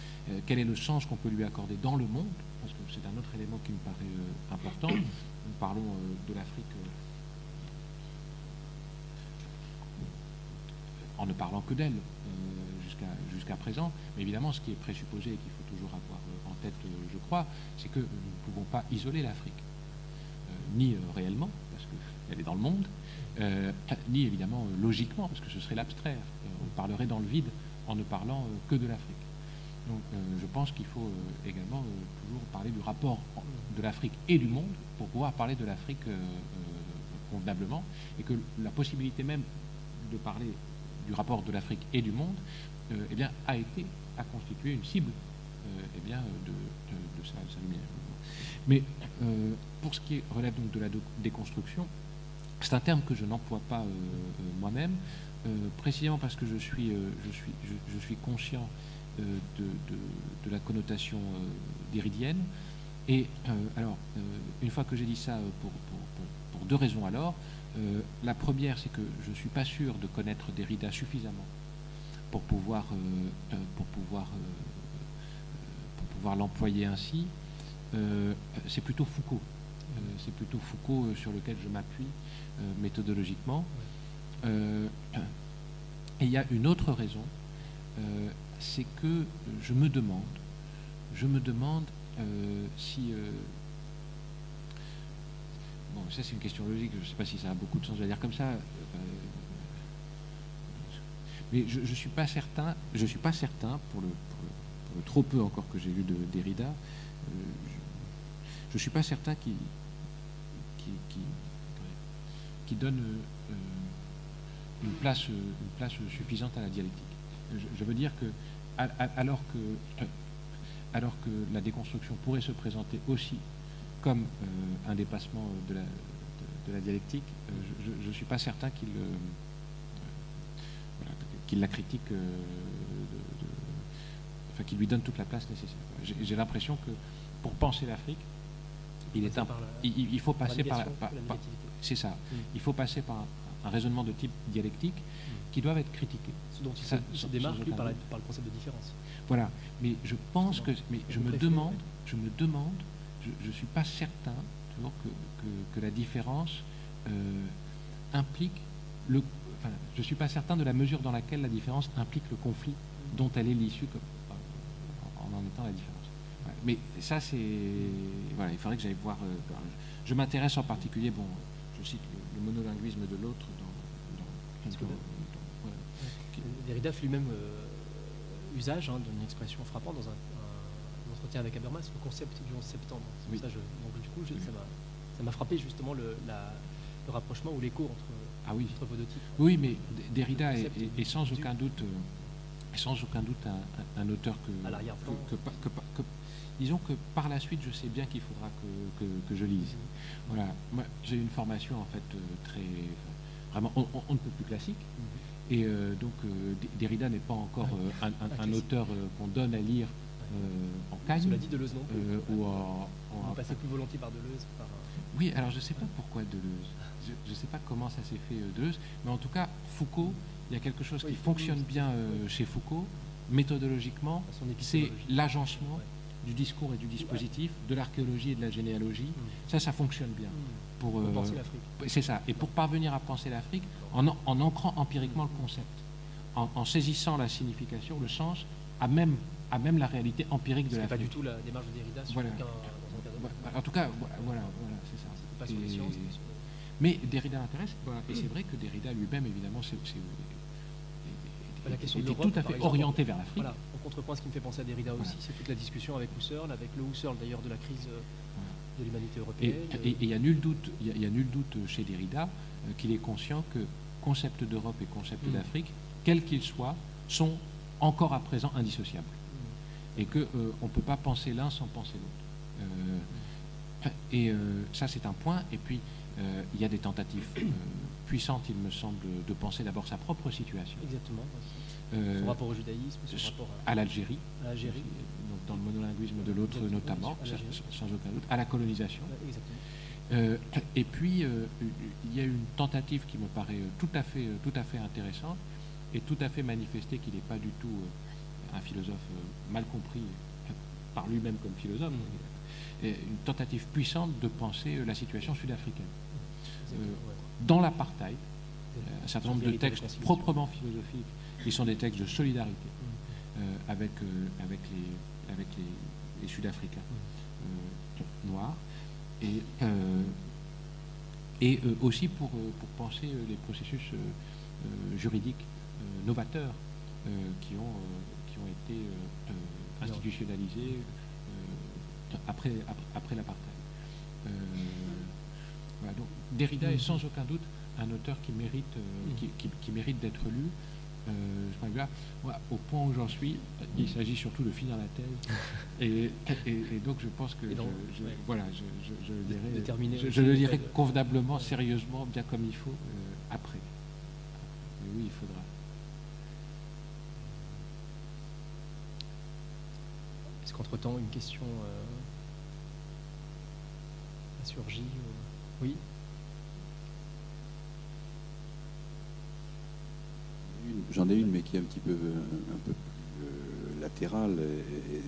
quel est le sens qu'on peut lui accorder dans le monde, parce que c'est un autre élément qui me paraît important. Nous parlons de l'Afrique en ne parlant que d'elle jusqu'à présent, mais évidemment ce qui est présupposé et qu'il faut toujours avoir en tête, je crois, c'est que nous ne pouvons pas isoler l'Afrique, ni réellement, parce qu'elle est dans le monde, ni évidemment logiquement, parce que ce serait l'abstraire. On parlerait dans le vide en ne parlant que de l'Afrique. Donc je pense qu'il faut également toujours parler du rapport de l'Afrique et du monde pour pouvoir parler de l'Afrique convenablement, et que la possibilité même de parler du rapport de l'Afrique et du monde eh bien, a constitué une cible eh bien, de sa lumière. Mais pour ce qui relève donc de la déconstruction, c'est un terme que je n'emploie pas moi-même, précisément parce que je suis conscient de la connotation déridienne. Et alors, une fois que j'ai dit ça, pour deux raisons alors, la première, c'est que je ne suis pas sûr de connaître Derrida suffisamment pour pouvoir l'employer ainsi. C'est plutôt Foucault. C'est plutôt Foucault sur lequel je m'appuie méthodologiquement. Et il y a une autre raison, c'est que je me demande si... bon, ça c'est une question logique, je ne sais pas si ça a beaucoup de sens de la dire comme ça. Mais je ne suis pas certain, pour le trop peu encore que j'ai lu de Derrida, je ne suis pas certain qu'il donne une place suffisante à la dialectique. Je veux dire que alors que la déconstruction pourrait se présenter aussi comme un dépassement de la dialectique, je ne suis pas certain qu'il la critique, enfin qu'il lui donne toute la place nécessaire. J'ai l'impression que pour penser l'Afrique, il faut passer par c'est ça. Il faut passer par un raisonnement de type dialectique qui doivent être critiqués. Ce dont il se démarque par le concept de différence. Voilà. Mais je pense que... Mais je me demande, je ne suis pas certain toujours que la différence implique le... Enfin, je ne suis pas certain de la mesure dans laquelle la différence implique le conflit dont elle est l'issue en étant la différence. Ouais. mais ça, c'est... Voilà, il faudrait que j'aille voir... je m'intéresse en particulier, bon, je cite le monolinguisme de l'autre voilà, Derrida fait lui-même usage d'une expression frappante dans un entretien avec Habermas, le concept du 11 septembre. Oui. Donc du coup, ça m'a frappé justement le rapprochement ou l'écho entre vos deux titres. Oui, mais Derrida est sans aucun doute un auteur à l'arrière-plan. Disons que par la suite, je sais bien qu'il faudra que je lise. Voilà, moi j'ai une formation en fait vraiment on ne peut plus classique. Et donc Derrida n'est pas encore un auteur qu'on donne à lire en cagne. Cela dit, Deleuze non plus. On passait plus volontiers par Deleuze. Oui, alors je ne sais pas pourquoi Deleuze. Je ne sais pas comment ça s'est fait Deleuze, mais en tout cas, Foucault, il y a quelque chose qui fonctionne bien chez Foucault, méthodologiquement, c'est l'agencement du discours et du dispositif, de l'archéologie et de la généalogie. Ça fonctionne bien. Pour penser l'Afrique. C'est ça. Et pour parvenir à penser l'Afrique, en ancrant empiriquement le concept, en saisissant la signification, le sens, à même la réalité empirique de l'Afrique. Ce n'est pas du tout la démarche de Derrida sur voilà. En tout cas, voilà, c'est ça. Pas sur les sciences. Mais Derrida l'intéresse, et c'est vrai que Derrida lui-même, évidemment, était tout à fait orienté vers l'Afrique. Voilà, en contrepoint, ce qui me fait penser à Derrida aussi, c'est toute la discussion avec Husserl, avec le Husserl d'ailleurs de la crise de l'humanité européenne. Et il n'y a nul doute, chez Derrida qu'il est conscient que concept d'Europe et concept d'Afrique, quels qu'ils soient, sont encore à présent indissociables. Et qu'on ne peut pas penser l'un sans penser l'autre. Ça, c'est un point. Et puis, il y a des tentatives puissantes, il me semble, de penser d'abord sa propre situation. Exactement. Son rapport au judaïsme, son rapport à l'Algérie. Donc dans le monolinguisme de l'autre notamment, sans aucun doute, à la colonisation. Exactement. Et puis, il y a une tentative qui me paraît tout à fait intéressante et tout à fait manifestée qu'il n'est pas du tout un philosophe mal compris par lui-même comme philosophe, une tentative puissante de penser la situation sud-africaine. Dans l'apartheid, un certain nombre de textes proprement philosophiques qui sont des textes de solidarité avec les Sud-Africains noirs et aussi pour penser les processus juridiques novateurs qui ont été institutionnalisés après l'apartheid. Voilà, donc Derrida est sans aucun doute un auteur qui mérite d'être lu. Au point où j'en suis, il s'agit surtout de finir la thèse. Et donc je pense que je le lirai convenablement, sérieusement, bien comme il faut, après. Mais oui, il faudra. Est-ce qu'entre-temps, une question a surgi Oui. J'en ai une, mais qui est un peu plus latérale.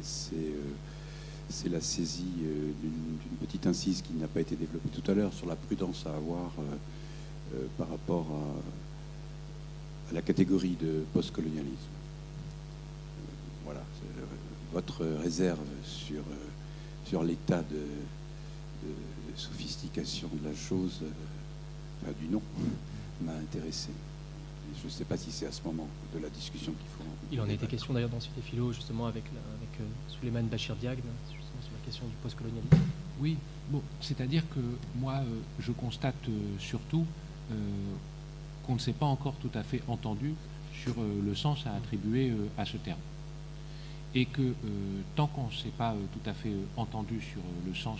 C'est la saisie d'une petite incise qui n'a pas été développée tout à l'heure sur la prudence à avoir par rapport à la catégorie de postcolonialisme. Voilà, votre réserve sur l'état de sophistication de la chose, du nom, m'a intéressé. Je ne sais pas si c'est à ce moment de la discussion qu'il faut... Il en a été question d'ailleurs dans Cité Philo, justement, avec Souleymane Bachir Diagne, justement sur la question du postcolonialisme. Oui, bon, c'est-à-dire que moi, je constate surtout qu'on ne s'est pas encore tout à fait entendu sur le sens à attribuer à ce terme. Et que tant qu'on ne s'est pas tout à fait entendu sur le sens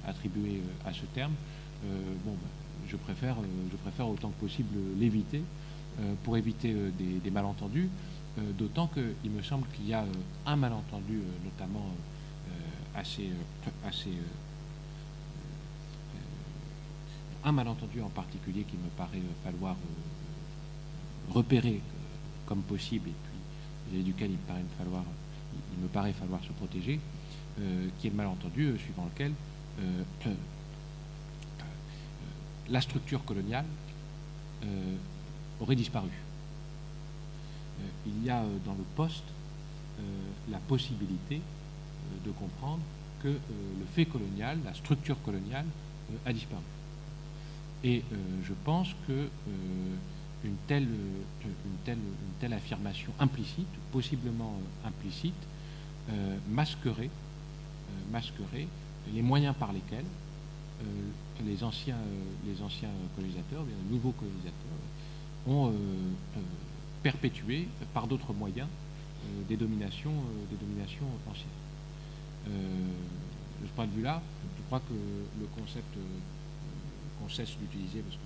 attribué à ce terme, je préfère autant que possible l'éviter, pour éviter des malentendus, d'autant qu'il me semble qu'il y a un malentendu notamment un malentendu en particulier qu'il me paraît falloir repérer comme possible et puis duquel il me paraît falloir se protéger, qui est le malentendu suivant lequel la structure coloniale aurait disparu. Il y a dans le poste la possibilité de comprendre que le fait colonial, la structure coloniale, a disparu. Et je pense que une telle affirmation implicite, possiblement implicite, masquerait les moyens par lesquels les anciens colonisateurs, les nouveaux colonisateurs, ont perpétué par d'autres moyens des dominations anciennes. De ce point de vue-là, je crois que le concept qu'on cesse d'utiliser, parce que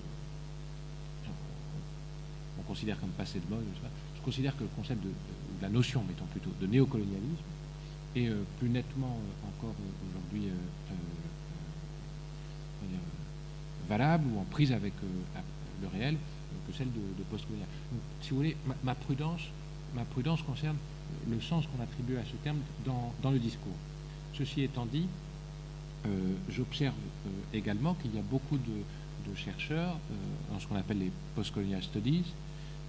on considère comme passé de mode, je considère que le concept de la notion, mettons plutôt, de néocolonialisme est plus nettement encore aujourd'hui valable ou en prise avec le réel que celle de postcolonial. Donc, si vous voulez, ma prudence concerne le sens qu'on attribue à ce terme dans le discours. Ceci étant dit, j'observe également qu'il y a beaucoup de chercheurs dans ce qu'on appelle les postcolonial studies,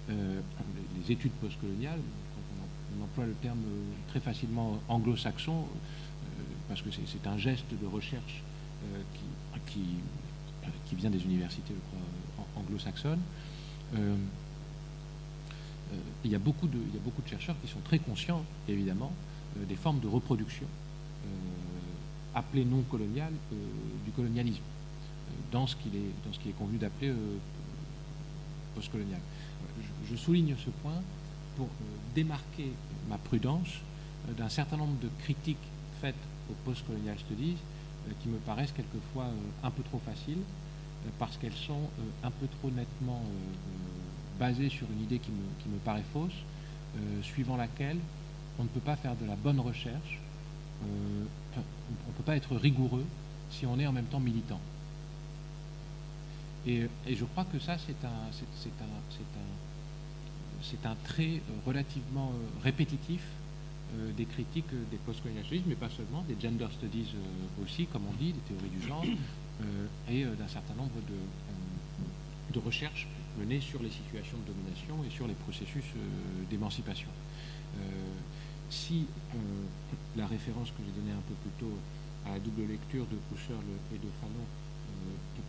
les études postcoloniales. On emploie le terme très facilement anglo-saxon parce que c'est un geste de recherche qui vient des universités, je crois, anglo-saxonnes. Il y a beaucoup de chercheurs qui sont très conscients, évidemment, des formes de reproduction appelées non coloniales du colonialisme, dans ce qu'il est convenu d'appeler postcolonial. Je souligne ce point pour démarquer ma prudence d'un certain nombre de critiques faites aux postcolonial studies qui me paraissent quelquefois un peu trop faciles parce qu'elles sont un peu trop nettement basées sur une idée qui me paraît fausse, suivant laquelle on ne peut pas faire de la bonne recherche, on ne peut pas être rigoureux si on est en même temps militant. Et je crois que ça, c'est un trait relativement répétitif des critiques des postcolonial studies, mais pas seulement, des gender studies aussi, comme on dit, des théories du genre, et d'un certain nombre de recherches menées sur les situations de domination et sur les processus d'émancipation. Si la référence que j'ai donnée un peu plus tôt à la double lecture de Husserl et de Fanon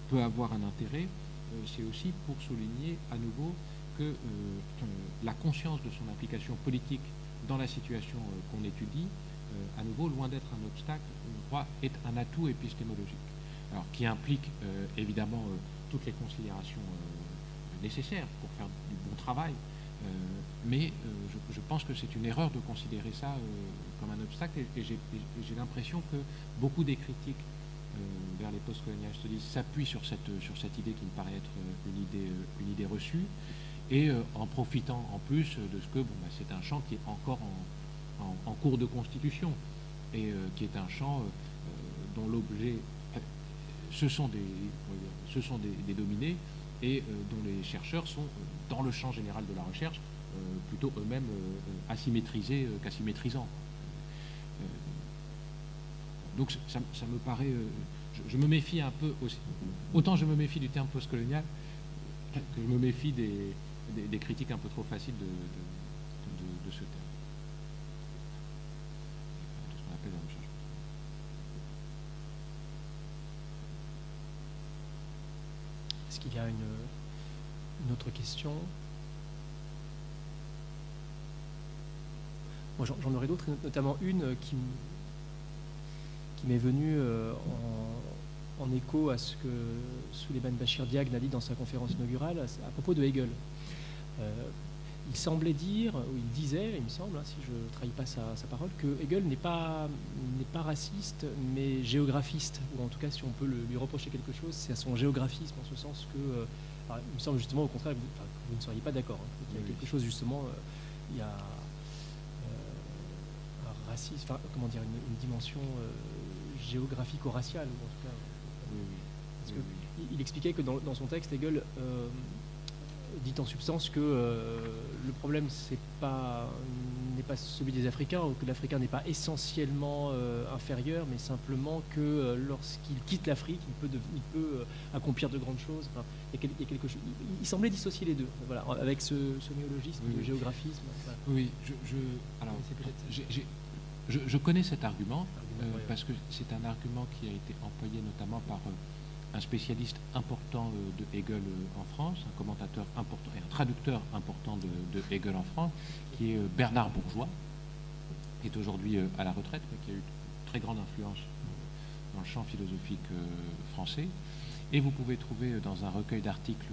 peut avoir un intérêt, c'est aussi pour souligner à nouveau que la conscience de son application politique dans la situation qu'on étudie, à nouveau, loin d'être un obstacle, je crois, est un atout épistémologique. Alors, qui implique évidemment toutes les considérations nécessaires pour faire du bon travail, mais je pense que c'est une erreur de considérer ça comme un obstacle, et j'ai l'impression que beaucoup des critiques vers les postcolonial studies s'appuient sur cette idée qui me paraît être une idée reçue, et en profitant en plus de ce que c'est un champ qui est encore en cours de constitution, et qui est un champ dont l'objet, ce sont des dominés, et dont les chercheurs sont, dans le champ général de la recherche, plutôt eux-mêmes asymétrisés qu'asymétrisants. Donc ça me paraît... je me méfie un peu aussi. Autant je me méfie du terme postcolonial que je me méfie des critiques un peu trop faciles de ce terme. De ce qu'on appelle la recherche. Est-ce qu'il y a une autre question? Moi, j'en aurais d'autres, notamment une qui m'est venue en écho à ce que Souleymane Bachir Diagne a dit dans sa conférence inaugurale à propos de Hegel. Il semblait dire, ou il disait, il me semble, si je ne trahis pas sa parole, que Hegel n'est pas raciste, mais géographiste, ou en tout cas, si on peut lui reprocher quelque chose, c'est à son géographisme, en ce sens que, alors, il me semble justement au contraire que vous ne seriez pas d'accord, qu'il y a quelque chose justement, il y a un racisme, enfin, comment dire, une dimension géographico-raciale, ou en tout cas, parce que il expliquait que dans son texte, Hegel dit en substance que le problème n'est pas celui des Africains, ou que l'Africain n'est pas essentiellement inférieur, mais simplement que lorsqu'il quitte l'Afrique, il peut accomplir de grandes choses. Enfin, il y a quelque chose. Il semblait dissocier les deux, voilà, avec ce néologisme de géographisme. Voilà. Oui, alors Je connais cet argument parce que c'est un argument qui a été employé notamment par un spécialiste important de Hegel en France, un commentateur important et un traducteur important de Hegel en France, qui est Bernard Bourgeois, qui est aujourd'hui à la retraite, mais qui a eu une très grande influence dans le champ philosophique français. Et vous pouvez trouver dans un recueil d'articles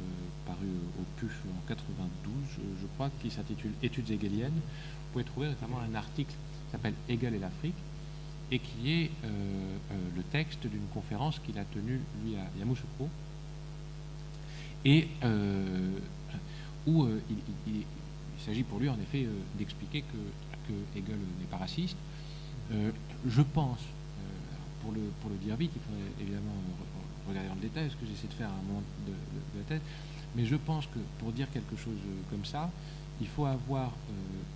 paru au PUF en 92, je crois, qui s'intitule Études hegeliennes, vous pouvez trouver notamment un article qui s'appelle Hegel et l'Afrique, et qui est le texte d'une conférence qu'il a tenue, lui, à Yamoussoukro, et où il s'agit pour lui, en effet, d'expliquer que Hegel n'est pas raciste. Je pense, pour le dire vite, il faudrait évidemment regarder dans le détail ce que j'essaie de faire à un moment de la tête, mais je pense que pour dire quelque chose comme ça, il faut avoir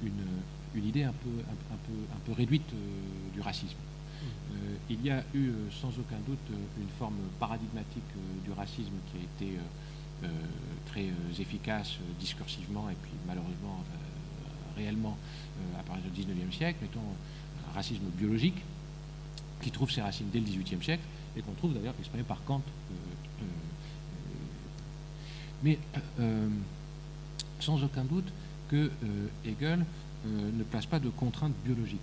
une idée un peu réduite du racisme. Il y a eu sans aucun doute une forme paradigmatique du racisme qui a été très efficace discursivement et puis malheureusement réellement à partir du XIXe siècle, mettons un racisme biologique qui trouve ses racines dès le XVIIIe siècle et qu'on trouve d'ailleurs exprimé par Kant. Mais sans aucun doute que Hegel ne place pas de contraintes biologiques.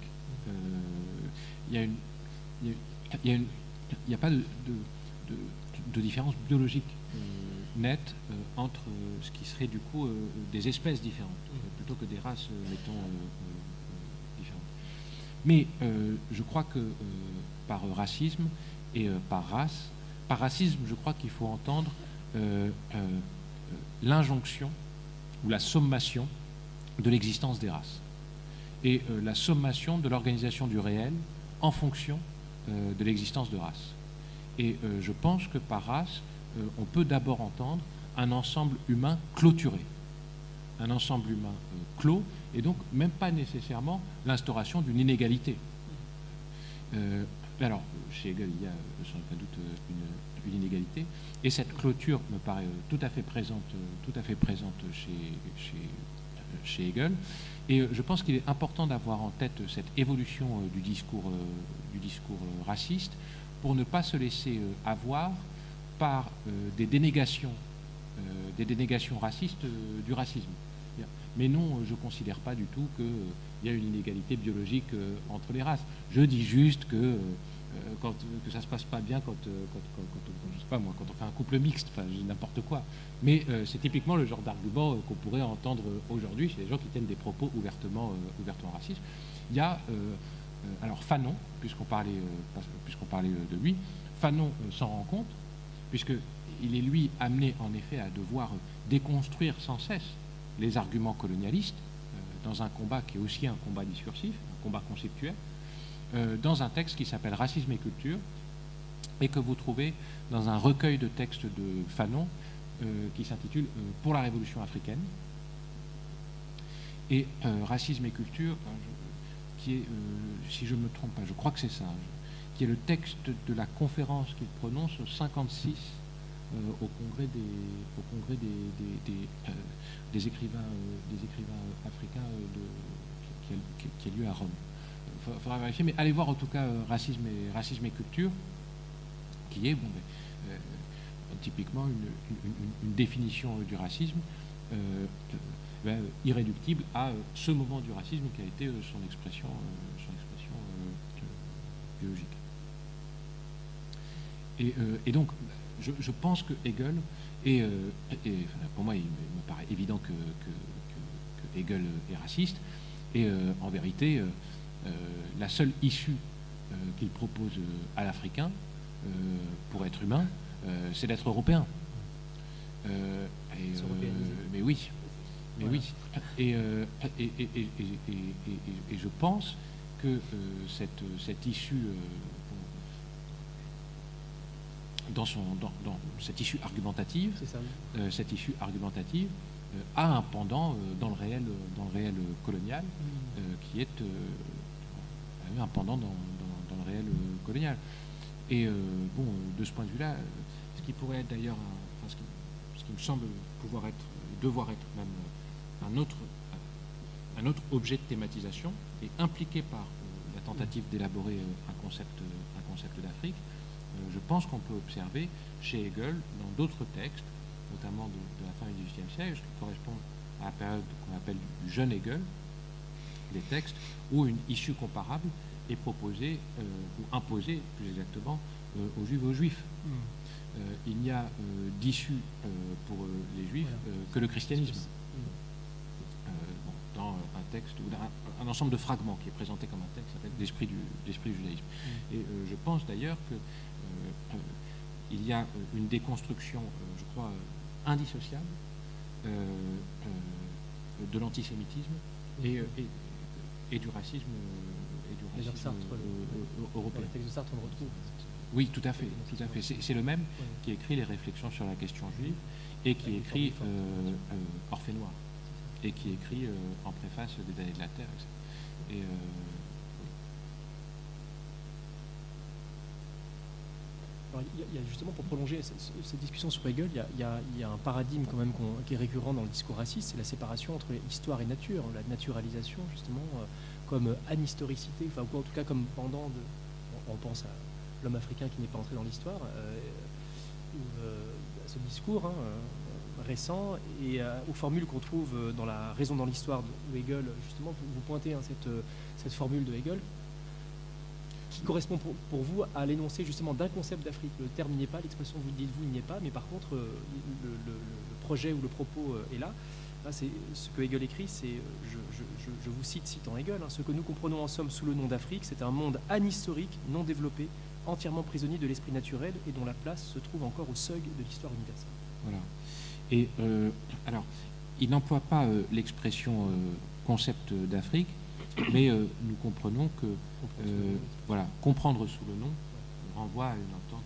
Il n'y a pas de différence biologique nette entre ce qui serait du coup des espèces différentes, plutôt que des races, mettons, différentes. Mais je crois que par racisme et par racisme, je crois qu'il faut entendre l'injonction ou la sommation de l'existence des races et la sommation de l'organisation du réel en fonction de l'existence de races. Et je pense que par race, on peut d'abord entendre un ensemble humain clôturé, un ensemble humain clos, et donc même pas nécessairement l'instauration d'une inégalité. Alors, chez Hegel, il y a sans aucun doute une inégalité, et cette clôture me paraît tout à fait présente chez Hegel. Et je pense qu'il est important d'avoir en tête cette évolution du discours raciste pour ne pas se laisser avoir par des dénégations racistes du racisme. Mais non, je ne considère pas du tout qu'il y a une inégalité biologique entre les races. Je dis juste que ça ne se passe pas bien quand je sais pas moi, quand on fait un couple mixte, enfin n'importe quoi. Mais c'est typiquement le genre d'argument qu'on pourrait entendre aujourd'hui chez les gens qui tiennent des propos ouvertement racistes. Il y a alors Fanon, puisqu'on parlait de lui, Fanon s'en rend compte, puisqu'il est lui amené en effet à devoir déconstruire sans cesse les arguments colonialistes dans un combat qui est aussi un combat discursif, un combat conceptuel, dans un texte qui s'appelle Racisme et culture et que vous trouvez dans un recueil de textes de Fanon qui s'intitule Pour la révolution africaine. Et Racisme et culture, qui est, si je ne me trompe pas, je crois que c'est ça, qui est le texte de la conférence qu'il prononce au 56 au congrès des écrivains africains qui a lieu à Rome. Il faudra vérifier, mais allez voir en tout cas racisme et culture, qui est typiquement une définition du racisme irréductible à ce moment du racisme qui a été son expression biologique. Et donc, je pense que Hegel, pour moi, il me paraît évident que Hegel est raciste, et en vérité, la seule issue qu'il propose à l'Africain pour être humain, c'est d'être européen. Mais oui. Et je pense que cette issue, dans cette issue argumentative, a un pendant dans le réel colonial, qui est un pendant dans le réel colonial. Et de ce point de vue-là, ce qui pourrait être d'ailleurs, ce qui me semble devoir être même un autre objet de thématisation, et impliqué par la tentative d'élaborer un concept d'Afrique, je pense qu'on peut observer chez Hegel, dans d'autres textes, notamment de la fin du XVIIIe siècle, qui correspondent à la période qu'on appelle du jeune Hegel, des textes où une issue comparable est proposée ou imposée, plus exactement, aux Juifs et aux Juifs. Il n'y a d'issue pour les Juifs que le christianisme. Dans un texte, ou dans un ensemble de fragments qui est présenté comme un texte, qui s'appelle l'esprit du judaïsme. Et je pense d'ailleurs qu'il y a une déconstruction, je crois, indissociable de l'antisémitisme et du racisme, européen. Dans le texte de Sartre, on le retrouve. Oui, tout à fait. C'est le même qui écrit les réflexions sur la question juive et qui écrit Orphée Noir, et qui écrit en préface des Années de la Terre. Et, alors, il y a justement, pour prolonger cette discussion sur Hegel, il y a un paradigme quand même qui est récurrent dans le discours raciste, c'est la séparation entre histoire et nature, la naturalisation justement comme anhistoricité, enfin ou en tout cas comme pendant de, on pense à l'homme africain qui n'est pas entré dans l'histoire, à ce discours récent et aux formules qu'on trouve dans la Raison dans l'histoire de Hegel, justement, vous pointez cette formule de Hegel qui correspond pour vous à l'énoncé justement d'un concept d'Afrique. Le terme n'y est pas, l'expression vous dites-vous il n'y est pas, mais par contre le projet ou le propos est là. Là, c'est ce que Hegel écrit, c'est, je vous citant Hegel, ce que nous comprenons en somme sous le nom d'Afrique, c'est un monde anhistorique, non développé, entièrement prisonnier de l'esprit naturel et dont la place se trouve encore au seuil de l'histoire universelle. Voilà. Et alors, il n'emploie pas l'expression concept d'Afrique, mais nous comprenons que voilà, comprendre sous le nom renvoie à une entente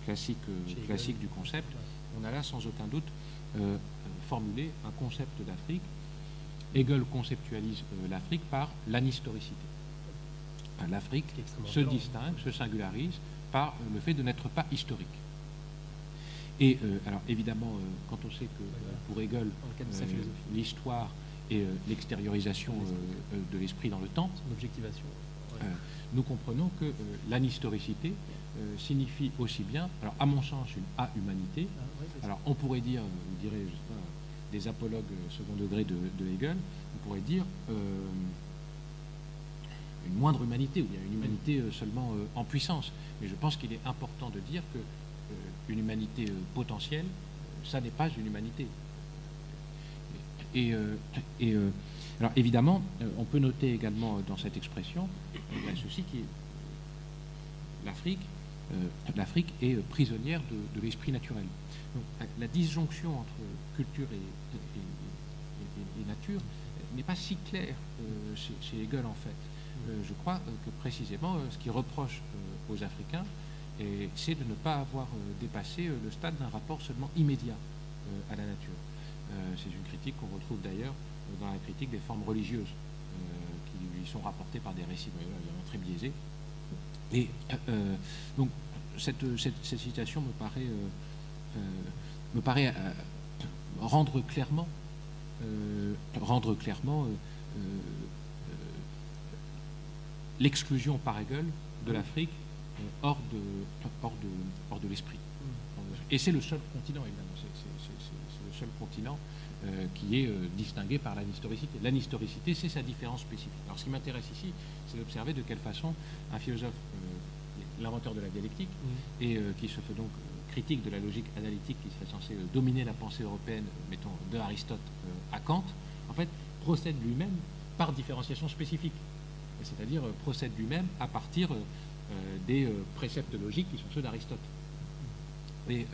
classique du concept. On a là sans aucun doute formulé un concept d'Afrique. Hegel conceptualise l'Afrique par l'anhistoricité. L'Afrique se distingue, se singularise par le fait de n'être pas historique. Et alors évidemment, quand on sait que pour Hegel, l'histoire et l'extériorisation de l'esprit dans le temps, l'objectivation, nous comprenons que l'anhistoricité signifie aussi bien, alors à mon sens, une a-humanité. Alors on pourrait dire, vous direz, je sais pas, des apologues second degré de Hegel, on pourrait dire une moindre humanité, ou bien une humanité seulement en puissance. Mais je pense qu'il est important de dire que une humanité potentielle, ça n'est pas une humanité. Alors évidemment, on peut noter également dans cette expression ceci qui est l'Afrique est prisonnière de l'esprit naturel. Donc, la disjonction entre culture et nature n'est pas si claire chez Hegel en fait. Je crois que précisément ce qu'il reproche aux Africains, c'est de ne pas avoir dépassé le stade d'un rapport seulement immédiat à la nature. C'est une critique qu'on retrouve d'ailleurs dans la critique des formes religieuses qui lui sont rapportées par des récits évidemment très biaisés. Et donc cette citation me paraît rendre clairement l'exclusion par Hegel de l'Afrique hors de l'esprit. Et c'est le seul continent, évidemment. C'est le seul continent qui est distingué par l'anhistoricité. L'anhistoricité, c'est sa différence spécifique. Alors, ce qui m'intéresse ici, c'est d'observer de quelle façon un philosophe, l'inventeur de la dialectique, et qui se fait donc critique de la logique analytique qui serait censée dominer la pensée européenne, mettons, de Aristote à Kant, en fait, procède lui-même par différenciation spécifique. C'est-à-dire procède lui-même à partir des préceptes logiques qui sont ceux d'Aristote. Et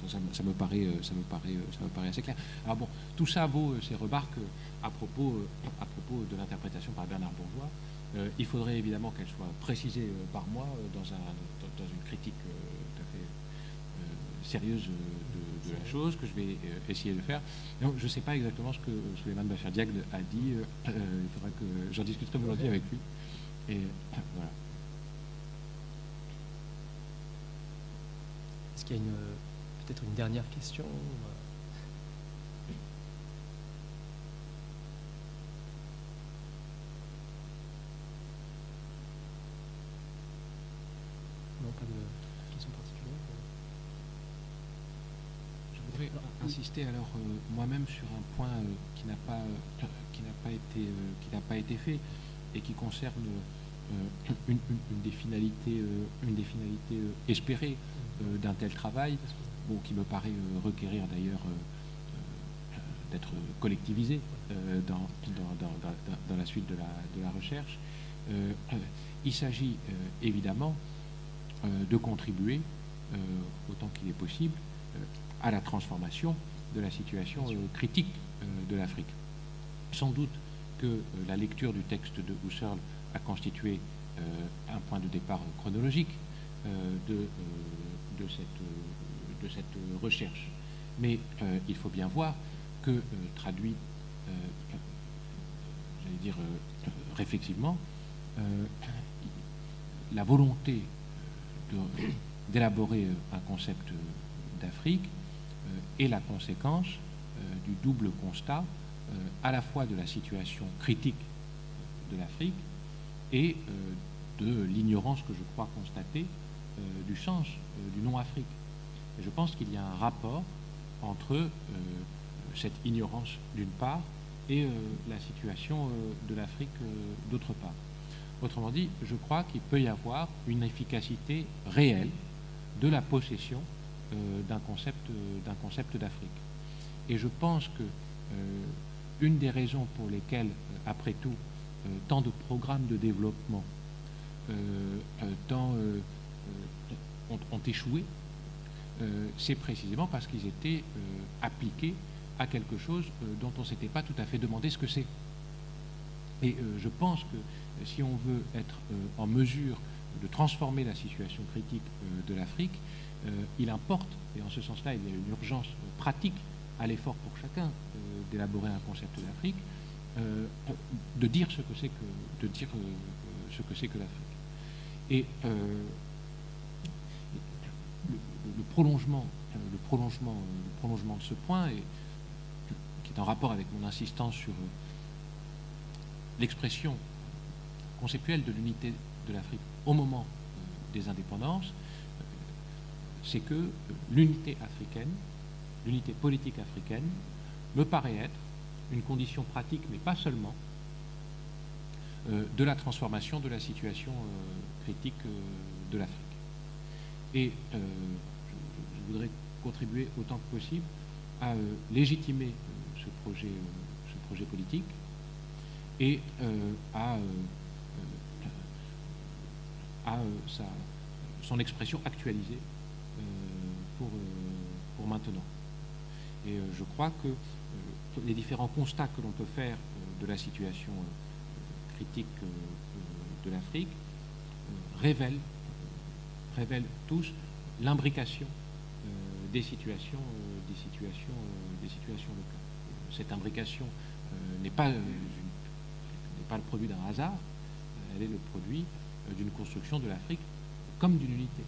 ça me paraît assez clair. Alors bon, tout ça vaut ces remarques à propos de l'interprétation par Bernard Bourgeois. Il faudrait évidemment qu'elle soit précisée par moi dans une critique tout à fait sérieuse de la chose, que je vais essayer de faire. Donc, je ne sais pas exactement ce que Souleymane Bachar Diagne a dit. Il faudra que j'en discuterai volontiers avec lui. Et voilà. Est-ce qu'il y a peut-être une dernière question? voudrais insister alors moi-même sur un point qui n'a pas été fait et qui concerne une des finalités espérées d'un tel travail, bon, qui me paraît requérir d'ailleurs d'être collectivisé dans la suite de la recherche. Il s'agit évidemment de contribuer autant qu'il est possible à la transformation de la situation critique de l'Afrique. Sans doute que la lecture du texte de Husserl a constitué un point de départ chronologique de cette recherche. Mais il faut bien voir que, traduit, j'allais dire réflexivement, la volonté d'élaborer un concept d'Afrique est la conséquence du double constat à la fois de la situation critique de l'Afrique et de l'ignorance que je crois constater du sens du nom Afrique. Et je pense qu'il y a un rapport entre cette ignorance d'une part et la situation de l'Afrique d'autre part. Autrement dit, je crois qu'il peut y avoir une efficacité réelle de la possession d'un concept d'Afrique. Et je pense que une des raisons pour lesquelles, après tout, tant de programmes de développement ont échoué, c'est précisément parce qu'ils étaient appliqués à quelque chose dont on ne s'était pas tout à fait demandé ce que c'est. Et je pense que si on veut être en mesure de transformer la situation critique de l'Afrique, il importe, et en ce sens-là il y a une urgence pratique à l'effort pour chacun d'élaborer un concept d'Afrique, de dire ce que c'est que l'Afrique. Et le prolongement de ce point, qui est en rapport avec mon insistance sur l'expression conceptuelle de l'unité de l'Afrique au moment des indépendances, c'est que l'unité africaine, l'unité politique africaine, me paraît être une condition pratique, mais pas seulement, de la transformation de la situation critique de l'Afrique. Et je voudrais contribuer autant que possible à légitimer ce projet politique et à son expression actualisée pour maintenant. Et je crois que les différents constats que l'on peut faire de la situation critique de l'Afrique révèlent tous l'imbrication des situations locales. Cette imbrication n'est pas le produit d'un hasard, elle est le produit d'une construction de l'Afrique comme d'une unité.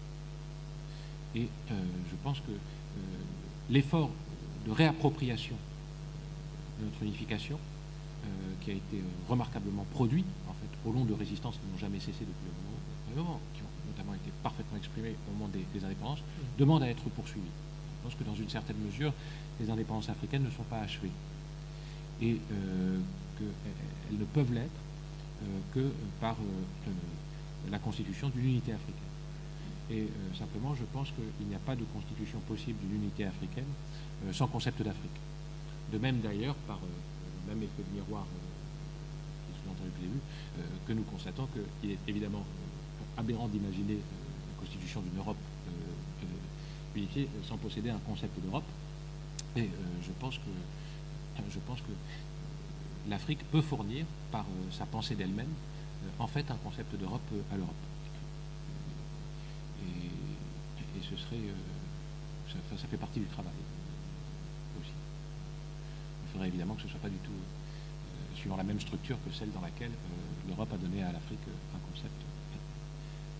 Et je pense que l'effort de réappropriation de notre unification, qui a été remarquablement produit en fait au long de résistances qui n'ont jamais cessé depuis le moment, qui ont notamment été parfaitement exprimées au moment des indépendances, demande à être poursuivi. Je pense que dans une certaine mesure, les indépendances africaines ne sont pas achevées et qu'elles ne peuvent l'être que par la constitution d'une unité africaine. Et simplement, je pense qu'il n'y a pas de constitution possible d'une unité africaine sans concept d'Afrique. De même d'ailleurs, par le même effet de miroir qui est sous-entendu depuis le début, que nous constatons qu'il est évidemment aberrant d'imaginer la constitution d'une Europe unifiée sans posséder un concept d'Europe. Et je pense que l'Afrique peut fournir, par sa pensée d'elle-même, en fait un concept d'Europe à l'Europe. Et ce serait... ça fait partie du travail aussi. Il faudrait évidemment que ce ne soit pas du tout suivant la même structure que celle dans laquelle l'Europe a donné à l'Afrique un concept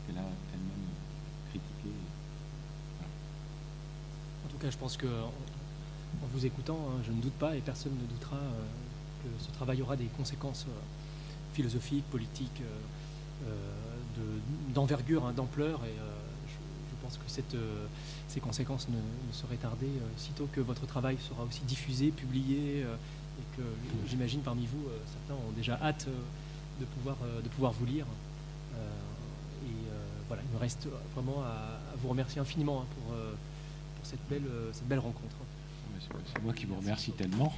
qu'elle a elle-même critiqué. Voilà. En tout cas, je pense qu'en vous écoutant, je ne doute pas, et personne ne doutera, que ce travail aura des conséquences philosophiques, politiques, d'envergure, d'ampleur, et je pense que ces conséquences ne seraient tardées, sitôt que votre travail sera aussi diffusé, publié, et que j'imagine parmi vous, certains ont déjà hâte de pouvoir vous lire. Voilà, il me reste vraiment à vous remercier infiniment pour cette belle rencontre. C'est moi qui vous remercie tellement.